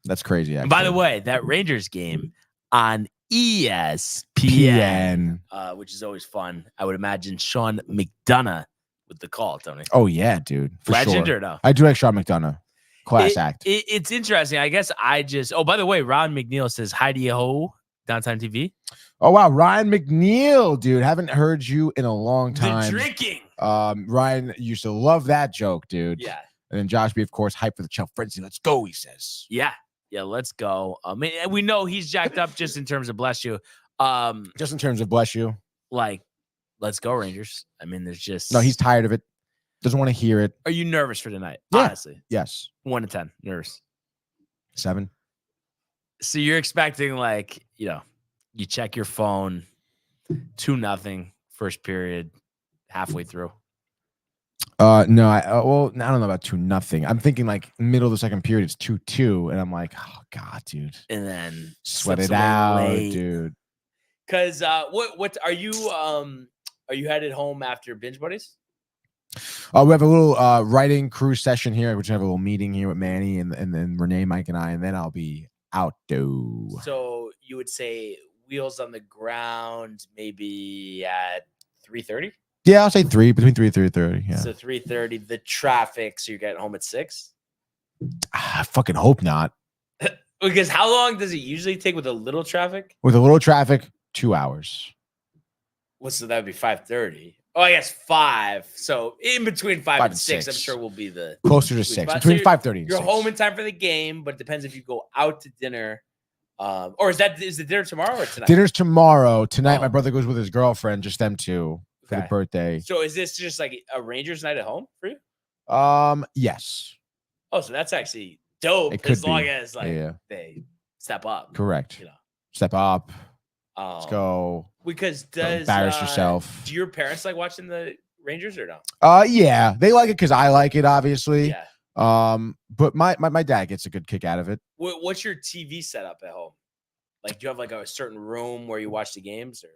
That's crazy, actually. And by the way, that Rangers game on ESPN, which is always fun. I would imagine Sean McDonough with the call, Tony. Oh, yeah, dude. For Legend sure. or no? I do like Sean McDonough. Class act. It's interesting. I guess by the way, Ron McNeil says, hi to you, ho, Downtown TV. Oh, wow. Ryan McNeil, dude. Haven't heard you in a long time. The drinking. Ryan used to love that joke, dude. Yeah. And then Josh B, of course, hype for the Chell Frenzy. Let's go, he says. Yeah, let's go. We know he's jacked up just in terms of bless you. Just in terms of bless you. Like, let's go, Rangers. I mean, there's just... No, he's tired of it. Doesn't want to hear it. Are you nervous for tonight? Yeah. Honestly. Yes. 1 to 10. Nervous. 7. So you're expecting, you check your phone, 2-0, first period, halfway through. No, I don't know about 2-0. I'm thinking middle of the second period, it's 2-2, and I'm like, oh god, dude. And then sweat it out, dude. Because what are you headed home after Binge Buddies? We have a little writing crew session here. We're gonna have a little meeting here with Manny and then Renee, Mike, and I, and then I'll be out, dude. So you would say wheels on the ground, maybe at 3:30. Yeah, I'll say 3, between 3 and 3:30. Yeah. So 3:30, the traffic. So you're getting home at 6. I fucking hope not. Because how long does it usually take with a little traffic? With a little traffic, 2 hours. So that would be 5:30. Oh, I guess 5. So in between 5 and 6, I'm sure will be the closer to 6. Between 5:30 and 6. You're home in time for the game, but it depends if you go out to dinner. Or is the dinner tomorrow or tonight? Dinner's tomorrow. Tonight, my brother goes with his girlfriend, just them two, for the birthday. So is this just like a Rangers night at home for you? Yes. Oh, so that's actually dope. It could as long be. as they step up. Correct. Step up. Let's go. Because embarrass yourself. Do your parents like watching the Rangers or no? Yeah, they like it because I like it, obviously. Yeah. But my dad gets a good kick out of it. What's your TV setup at home? Like, do you have like a certain room where you watch the games, or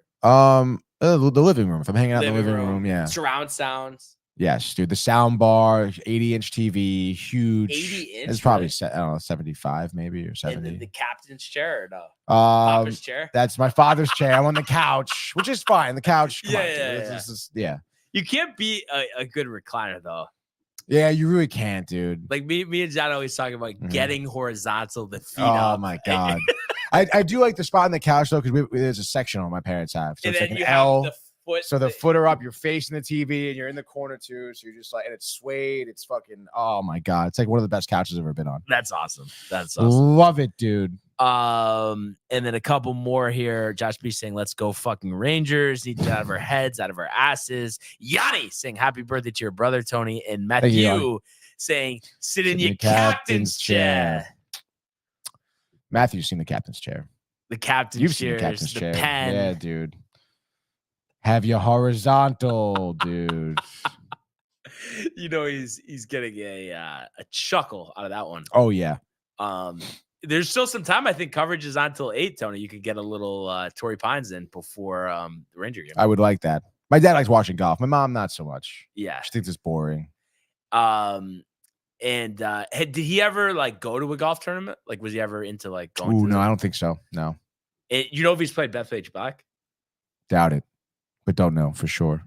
the living room? If I'm hanging out in the living room, yeah. Surround sounds. Yes, dude. The sound bar, 80-inch TV, huge. 80-inch. It's probably 75 maybe or 70. And the captain's chair or no? Papa's chair. That's my father's chair. I'm on the couch, which is fine. The couch. Yeah. You can't be a good recliner though. Yeah, you really can't, dude. Like me and John always talking about getting horizontal, the feet up. Oh my god. I do like the spot on the couch though, because there's a sectional my parents have. So and it's then like you an L. have the foot. So the foot are up, you're facing the TV, and you're in the corner too. So you're just like, and it's swayed. It's fucking. Oh my god, it's like one of the best couches I've ever been on. That's awesome. That's awesome. Love it, dude. And then a couple more here. Josh B saying, "Let's go, fucking Rangers! Need to get out of our heads, out of our asses." Yanni saying, "Happy birthday to your brother Tony," and Matthew saying, "Sit in your captain's chair." Matthew's seen the captain's chair. The captain's You've seen the captain's chair. Pen. Yeah, dude. Have you horizontal, dude. You know he's getting a chuckle out of that one. Oh yeah. There's still some time. I think coverage is on till 8, Tony. You could get a little Torrey Pines in before the Ranger game. I would like that. My dad likes watching golf. My mom not so much. Yeah. She thinks it's boring. And did he ever like go to a golf tournament? Like, was he ever into like going? No, I don't think so. No. You know if he's played Bethpage Black? Doubt it, but don't know for sure.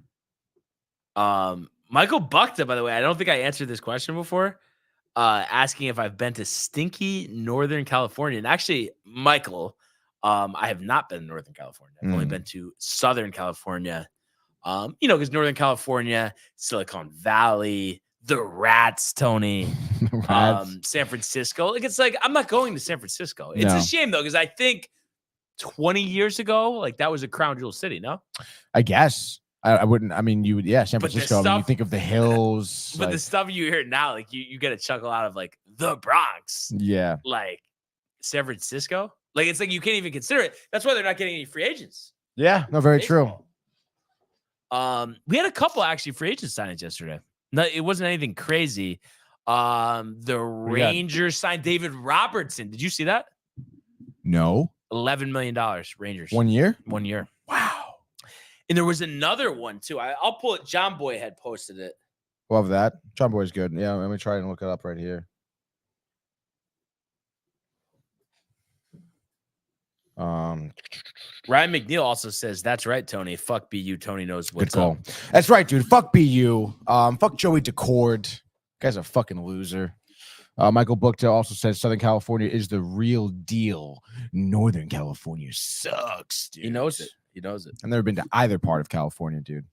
Michael Buckta, by the way, I don't think I answered this question before. Asking if I've been to stinky Northern California. And actually, Michael, I have not been to Northern California. I've only been to Southern California. Because Northern California, Silicon Valley, the Rats, Tony, San Francisco. Like, it's like, I'm not going to San Francisco. It's a shame, though, because I think 20 years ago, like, that was a crown jewel city, no? I guess. I wouldn't. I mean, you would. Yeah, San Francisco. You think of the hills. But the stuff you hear now, like you get a chuckle out of like the Bronx. Yeah. Like San Francisco. Like it's like you can't even consider it. That's why they're not getting any free agents. Yeah. No, very true. We had a couple actually free agent signings yesterday. No, it wasn't anything crazy. The Rangers signed David Robertson. Did you see that? No. $11 million. Rangers. 1 year. 1 year. Wow. And there was another one too. I'll pull it. John Boy had posted it. Love that. John Boy's good. Yeah, let me try and look it up right here. Ryan McNeil also says, "That's right, Tony. Fuck BU. Tony knows what's good call. Up." That's right, dude. Fuck BU. Fuck Joey DeCord. Guy's a fucking loser. Michael Buckta also says Southern California is the real deal. Northern California sucks, dude. He knows it. He knows it. I've never been to either part of California, dude.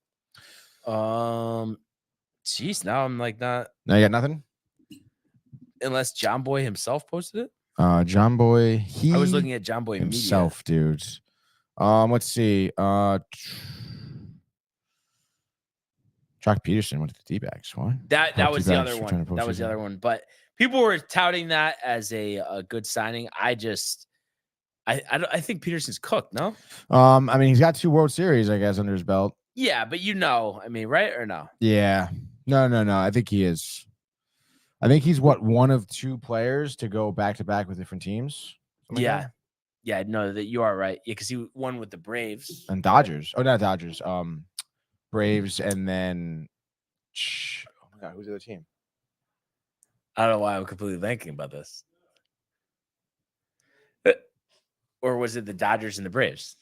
Jeez, now I'm like not. Now you got nothing? Unless John Boy himself posted it. John Boy. I was looking at John Boy himself, dude. Let's see. Jock Peterson went to the D-backs. What? That was the other one. That was the other one. But people were touting that as a good signing. I think Peterson's cooked, no? I mean, he's got 2 World Series, I guess, under his belt. Yeah, but I mean, right or no? Yeah. No. I think he is. I think he's one of 2 players to go back-to-back with different teams. Yeah. Like yeah, no, that you are right. Yeah, because he won with the Braves. And Dodgers. Oh, not Dodgers. Braves and then oh my god, who's the other team? I don't know why I'm completely thinking about this. Or was it the Dodgers and the Braves?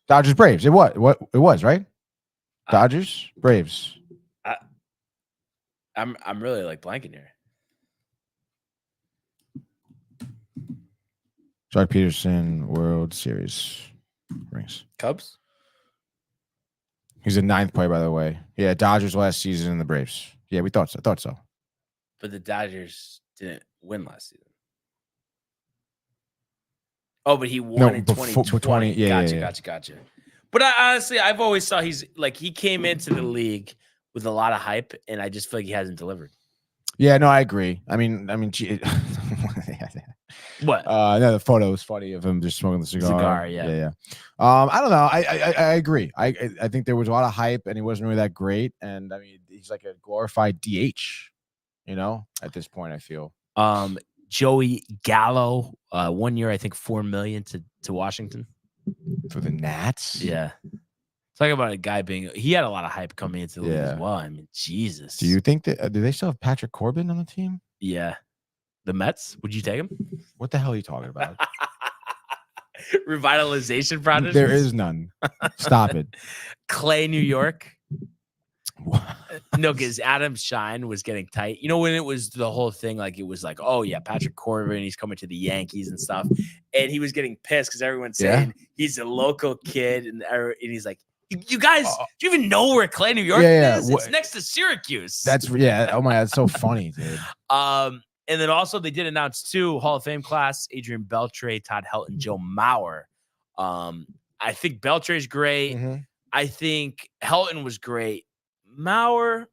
Dodgers, Braves. It was, right? Dodgers, Braves. I'm really like blanking here. Jock Peterson, World Series rings. Cubs? He's a 9th player, by the way. Yeah, Dodgers last season and the Braves. Yeah, we thought so. I thought so. But the Dodgers didn't win last season. Oh, but he won in 2020. Gotcha. But honestly, I've always thought he came into the league with a lot of hype, and I just feel like he hasn't delivered. Yeah, no, I agree. I mean, what? No, the photo was funny of him just smoking the cigar. Yeah. I don't know. I agree. I think there was a lot of hype, and he wasn't really that great. And I mean, he's like a glorified DH. At this point, I feel. Joey Gallo, 1 year, I think $4 million to Washington for the Nats. Yeah. Talk about a guy he had a lot of hype coming into the league as well. I mean, Jesus. Do you think that do they still have Patrick Corbin on the team? Yeah. The Mets? Would you take him? What the hell are you talking about? Revitalization project? There is none. Stop it. Clay, New York. No, because Adam Shine was getting tight. When it was the whole thing, like it was like, oh yeah, Patrick Corbin, he's coming to the Yankees and stuff, and he was getting pissed because everyone's saying he's a local kid, and he's like, you guys, do you even know where Clay, New York is? It's next to Syracuse. Oh my God, that's so funny, dude. And then also they did announce 2 Hall of Fame class: Adrian Beltre, Todd Helton, Joe Mauer. I think Beltre's great. Mm-hmm. I think Helton was great. Mauer,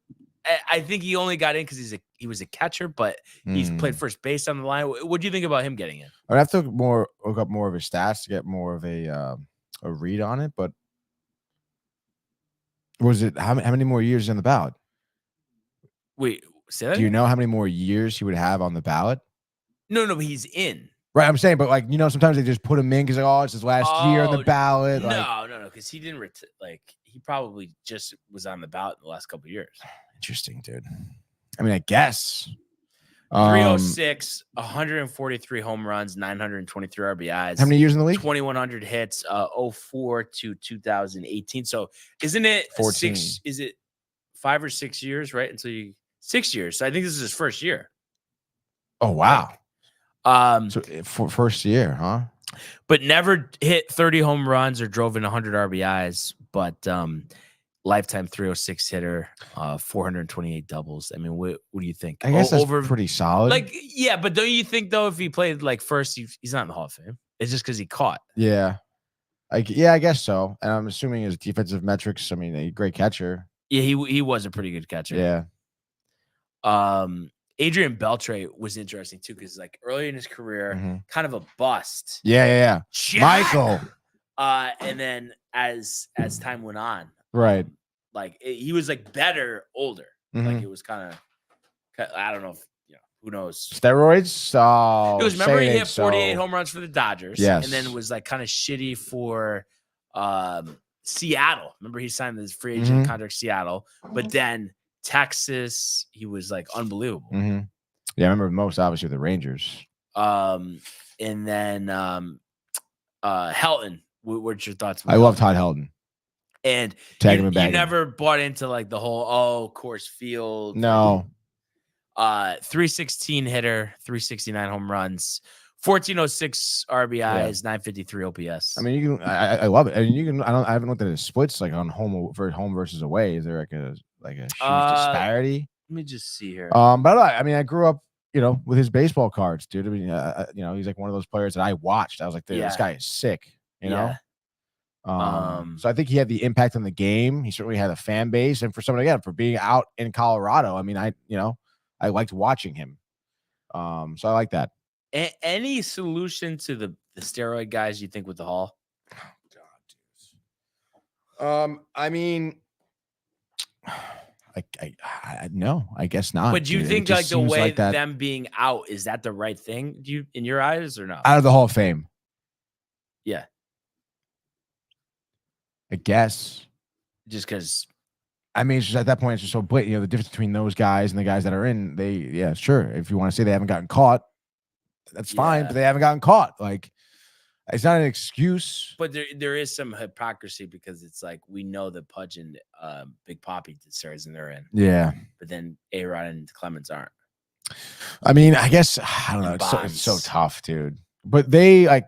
I think he only got in because he was a catcher, but he's played first base on the line. What do you think about him getting in? I'd have to look up more of his stats to get more of a read on it. But was it how many more years on the ballot? Wait, say that? Do you know how many more years he would have on the ballot? No, but he's in. Right, I'm saying, but sometimes they just put him in because it's his last year on the ballot. No, because he didn't he probably just was on the ballot in the last couple of years. Interesting, dude. I mean, I guess 306, 143 home runs, 923 RBIs. How many years in the league? 2,100 hits, 04 to 2018. So isn't it 14? Is it 5 or 6 years, right? Until 6 years. So I think this is his first year. Oh wow. So for first year, huh? But never hit 30 home runs or drove in 100 RBIs. But lifetime 306 hitter, 428 doubles. I mean, what do you think? I guess that's pretty solid. But don't you think though, if he played first, he's not in the Hall of Fame? It's just because he caught. Yeah, I guess so. And I'm assuming his defensive metrics. I mean, a great catcher. Yeah, he was a pretty good catcher. Yeah. Adrian Beltre was interesting too because early in his career, kind of a bust. Yeah. Michael. And then as time went on, right, he was better older. It was kind of, I don't know if who knows, steroids. It was, remember he hit 48 home runs for the Dodgers, yes, and then was kind of shitty for Seattle. Remember he signed this free agent contract Seattle, but then Texas, he was unbelievable. Yeah, I remember most obviously the Rangers. And then Helton. What's your thoughts? I love Todd Helton. And you never bought into the whole Coors Field. No. 316 hitter, 369 home runs, 1406 RBIs, 953 OPS. I mean, I love it. I mean, I haven't looked at his splits on home versus away. Is there a huge disparity? Let me just see here. But I mean, I grew up, with his baseball cards, dude. I mean, he's one of those players that I watched. I was like, dude, this guy is sick. So I think he had the impact on the game. He certainly had a fan base, and for being out in Colorado, I mean, I liked watching him. So I like that. Any solution to the steroid guys you think with the Hall? I mean, no, I guess not. But do you think the way them being out, is that the right thing? Do you, in your eyes, or no? Out of the Hall of Fame? Yeah. I guess. Just because. I mean, it's just at that point, it's just so blatant. The difference between those guys and the guys that are in, sure. If you want to say they haven't gotten caught, that's fine, but they haven't gotten caught. It's not an excuse. But there is some hypocrisy because it's we know that Pudge and Big Papi did steroids and they're in. Yeah. But then A-Rod and Clemens aren't. I mean, I guess, I don't know. It's so tough, dude. But they I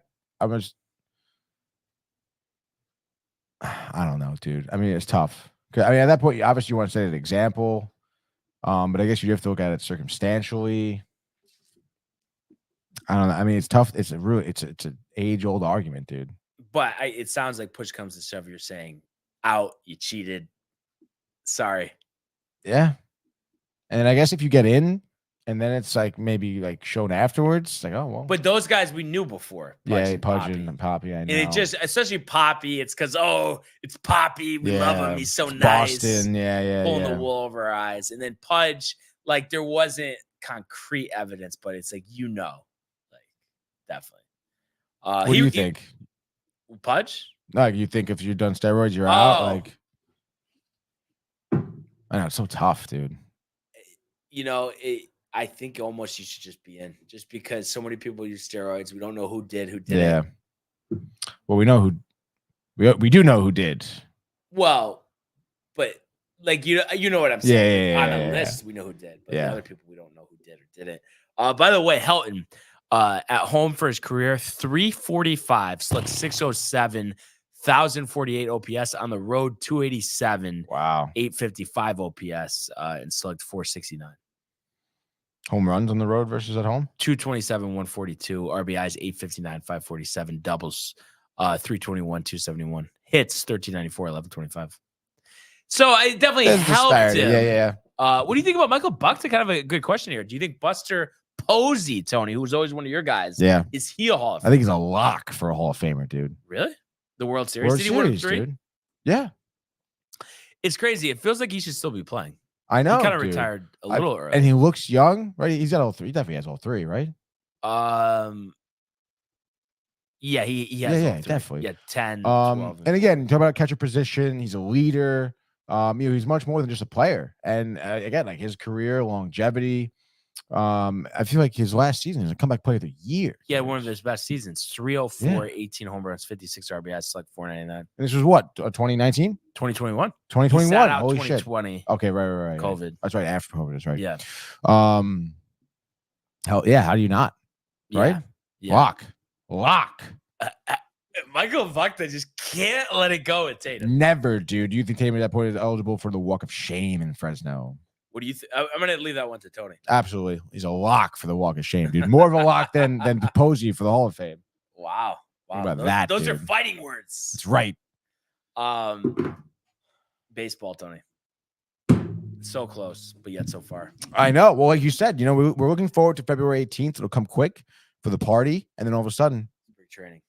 don't know, dude. I mean, it's tough. I mean, at that point, obviously you want to set an example. But I guess you have to look at it circumstantially. I don't know. I mean, it's tough. It's an age-old argument, dude. But it sounds like push comes to shove. You're saying out, you cheated. Sorry. Yeah. And I guess if you get in and then it's like maybe like shown afterwards, it's like, oh, well. But those guys we knew before. Pudge and Poppy. I know. And it just, especially Poppy, it's because, it's Poppy. We love him. He's so nice. Boston. Pulling the wool over our eyes. And then Pudge, like there wasn't concrete evidence, but it's like, like definitely. What do you think? Pudge? Like you think if you've done steroids, you're out? Like, I know, it's so tough, dude. I think almost you should just be in, just because so many people use steroids. We don't know who didn't. Yeah. Well, we know who. We do know who did. Well, but like you know what I'm saying. Yeah. On the list, we know who did, but the other people we don't know who did or didn't. By the way, Helton at home for his career, 345, slugged 607, 1,048 OPS. On the road, 287. Wow. 855 OPS and slugged 469. Home runs on the road versus at home? 227, 142. RBIs, 859, 547. Doubles, 321, 271. Hits, 1394, 1125. So it definitely helped him. Yeah. What do you think about Michael Buxton? Kind of a good question here. Do you think Buster Posey, Tony, who was always one of your guys, is he a Hall of Famer? I think he's a lock for a Hall of Famer, dude. Really? The World Series? Did he win 3? Dude. Yeah. It's crazy. It feels like he should still be playing. I know. He kind of retired a little early. And he looks young, right? He's got all 3. He definitely has all 3, right? Yeah, he has all 3. Definitely. Yeah, 10, 12. And again, talk about catcher position. He's a leader. He's much more than just a player. And again, like his career, longevity. I feel like his last season is a comeback player of the year. Yeah, one of his best seasons. 304, 18 home runs, 56 RBIs, like 499. And this was what? 2019? 2021. 2021. Holy 2020. Shit. Okay, right. COVID. That's right. After COVID, that's right. Yeah. Hell yeah. How do you not? Right? Yeah. Lock. Michael Buxton just can't let it go at Tatum. Never, dude. Do you think Tatum at that point is eligible for the Walk of Shame in Fresno? What do you think? I'm going to leave that one to Tony. Absolutely. He's a lock for the Walk of Shame, dude. More of a lock than Posey for the Hall of Fame. Wow. Think about those dude. are fighting words. That's right. Baseball, Tony. So close, but yet so far. I know. Well, like you said, we're looking forward to February 18th. It'll come quick for the party. And then all of a sudden,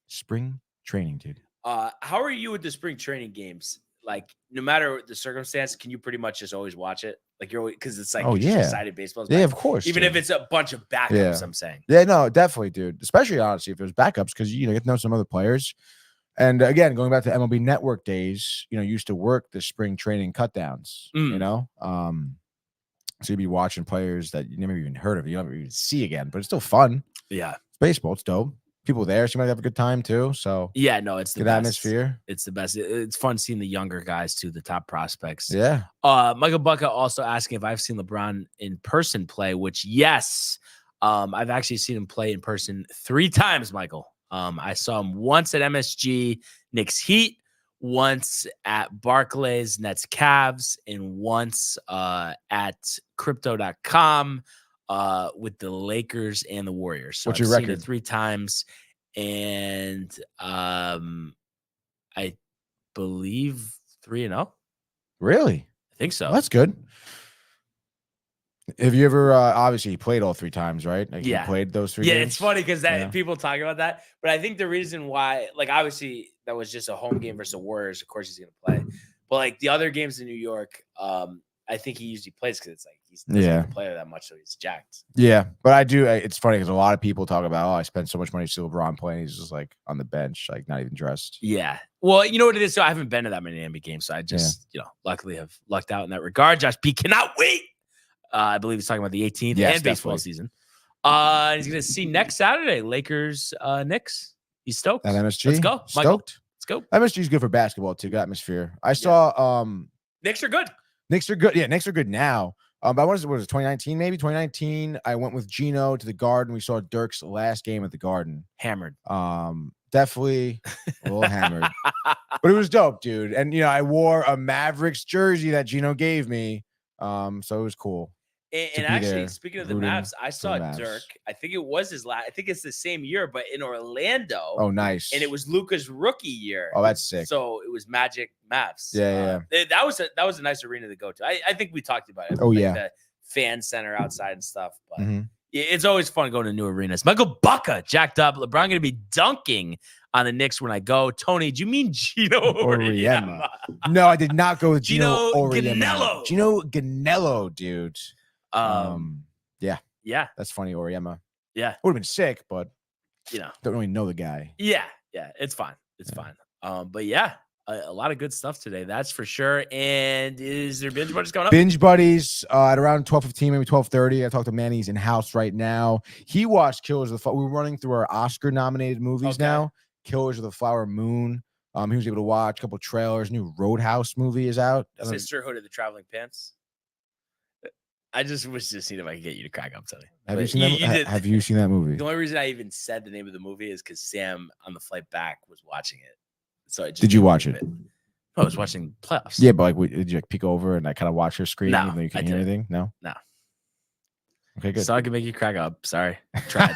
spring training, dude. How are you with the spring training games? Like, no matter the circumstance, can you pretty much just always watch it? Like, you're because it's like, excited baseball. Yeah, of course. Even if it's a bunch of backups, I'm saying. Yeah, no, definitely, dude. Especially, honestly, if there's backups, because, you get to know some other players. And again, going back to MLB Network days, used to work the spring training cutdowns, so you'd be watching players that you never even heard of, you never even see again, but it's still fun. Yeah. It's baseball. It's dope. People there, so you might have a good time too. So yeah, no, it's the good best atmosphere. It's the best. It's fun seeing the younger guys too, the top prospects. Yeah. Michael Bucca also asking if I've seen LeBron in person play, which yes, I've actually seen him play in person 3 times, Michael. I saw him once at MSG, Knicks Heat, once at Barclays, Nets Cavs, and once at crypto.com with the Lakers and the Warriors. So what's your record? 3 times, and I believe 3-0. Really? I think so. Well, that's good. Have you ever obviously you played all 3 times, right? Like you played those 3 games? It's funny because people talk about that, but I think the reason why, like, obviously that was just a home game versus the Warriors. Of course he's gonna play, but like the other games in New York, I think he usually plays because it's like he's doesn't play that much, so he's jacked. Yeah, but I do. It's funny because a lot of people talk about, I spent so much money to see LeBron playing. He's just like on the bench, like not even dressed. Yeah. Well, you know what it is. So I haven't been to that many NBA games, so I just luckily have lucked out in that regard. Josh P cannot wait. I believe he's talking about the 18th and baseball season. He's going to see next Saturday, Lakers, Knicks. He's stoked. At MSG. Let's go, Michael. Let's go. MSG is good for basketball too. Good atmosphere. I saw. Knicks are good. Knicks are good. Yeah, Knicks are good now. But what was it 2019? Maybe 2019. I went with Gino to the Garden. We saw Dirk's last game at the Garden. Hammered. Definitely a little hammered, but it was dope, dude. And I wore a Mavericks jersey that Gino gave me. So it was cool. And actually, speaking of the Mavs, I saw Dirk. I think it was his last. I think it's the same year, but in Orlando. Oh, nice. And it was Luka's rookie year. Oh, that's sick. So it was Magic Mavs. Yeah. That was a nice arena to go to. I think we talked about it. Oh, yeah. The fan center outside and stuff. But it's always fun going to new arenas. Michael Bucca jacked up. LeBron going to be dunking on the Knicks when I go. Tony, do you mean Gino Auriemma? No, I did not go with Gino Auriemma. Ganello. Gino Ganello, dude. Yeah. That's funny, Auriemma. Yeah. Would have been sick, but don't really know the guy. Yeah. It's fine. It's fine. But yeah, a lot of good stuff today. That's for sure. And is there binge buddies coming up? Binge buddies at around 12:15, maybe 12:30. I talked to Manny. He's in house right now. He watched Killers of the Flower. We're running through our Oscar-nominated movies now. Killers of the Flower Moon. He was able to watch a couple trailers. New Roadhouse movie is out. Sisterhood of the Traveling Pants. I just wish to see if I could get you to crack up, Tony. Have you seen that? Have you seen that movie? The only reason I even said the name of the movie is because Sam on the flight back was watching it. So did you watch it? I was watching playoffs. Yeah, but did you peek over and I kind of watch your screen? No, even though you couldn't hear anything. No. Okay, good. So I can make you crack up. Sorry, tried.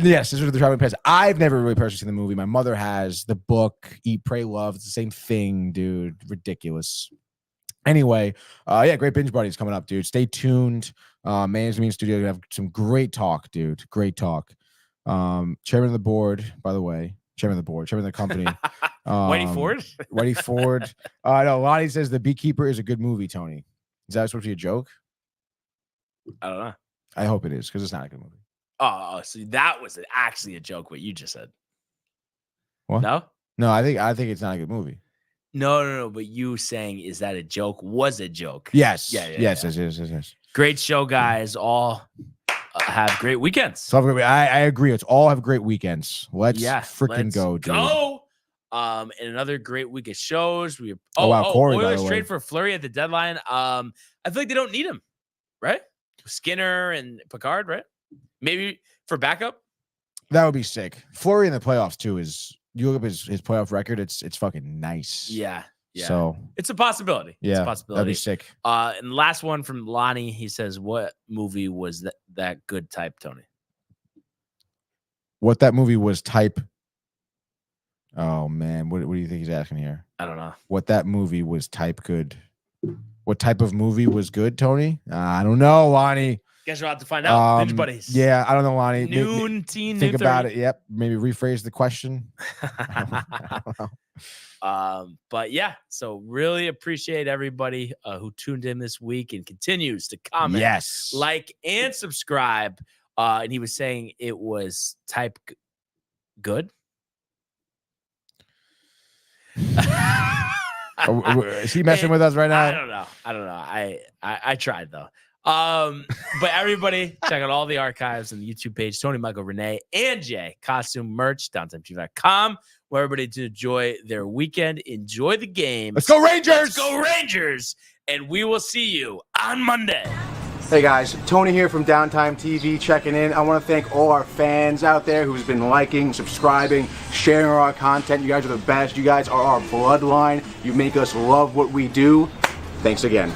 Yes, this was the Traveling Pants. I've never really personally seen the movie. My mother has the book. Eat, Pray, Love. It's the same thing, dude. Ridiculous. Anyway, great binge buddies coming up, dude. Stay tuned. Management Studio gonna have some great talk, dude. Great talk. Chairman of the board, by the way. Chairman of the company. Whitey Ford. Whitey Ford. No, Lonnie says The Beekeeper is a good movie. Tony, is that supposed to be a joke? I don't know. I hope it is because it's not a good movie. Oh, so that was actually a joke. What you just said. What? No. I think it's not a good movie. No. But you saying is that a joke was a joke. Yes. Yes. Great show, guys. All have great weekends. So I agree. Let's all have great weekends. Let's freaking go, dude. And another great week of shows. Corey, Oilers trade for Fleury at the deadline. I feel like they don't need him, right? Skinner and Picard, right? Maybe for backup. That would be sick. Fleury in the playoffs too is. You look up his playoff record. It's fucking nice. Yeah. So it's a possibility. Yeah, it's a possibility. That'd be sick. And last one from Lonnie. He says, "What movie was that good type, Tony?" What that movie was type? Oh man, what do you think he's asking here? I don't know. What that movie was type good? What type of movie was good, Tony? I don't know, Lonnie. You guys are about to find out. Binge buddies. Yeah, I don't know, Lonnie. Think about it. Yep. Maybe rephrase the question. I don't know. But yeah, so really appreciate everybody who tuned in this week and continues to comment, like, and subscribe. And he was saying it was type good. Is he messing with us right now? I don't know. I tried though. But everybody check out all the archives on the YouTube page, Tony, Michael, Renee, and Jay. Costume merch, downtimetv.com, where everybody to enjoy their weekend, enjoy the game. Let's go Rangers! Let's go Rangers! And we will see you on Monday. Hey guys, Tony here from Downtime TV checking in. I want to thank all our fans out there who's been liking, subscribing, sharing our content. You guys are the best. You guys are our bloodline. You make us love what we do. Thanks again.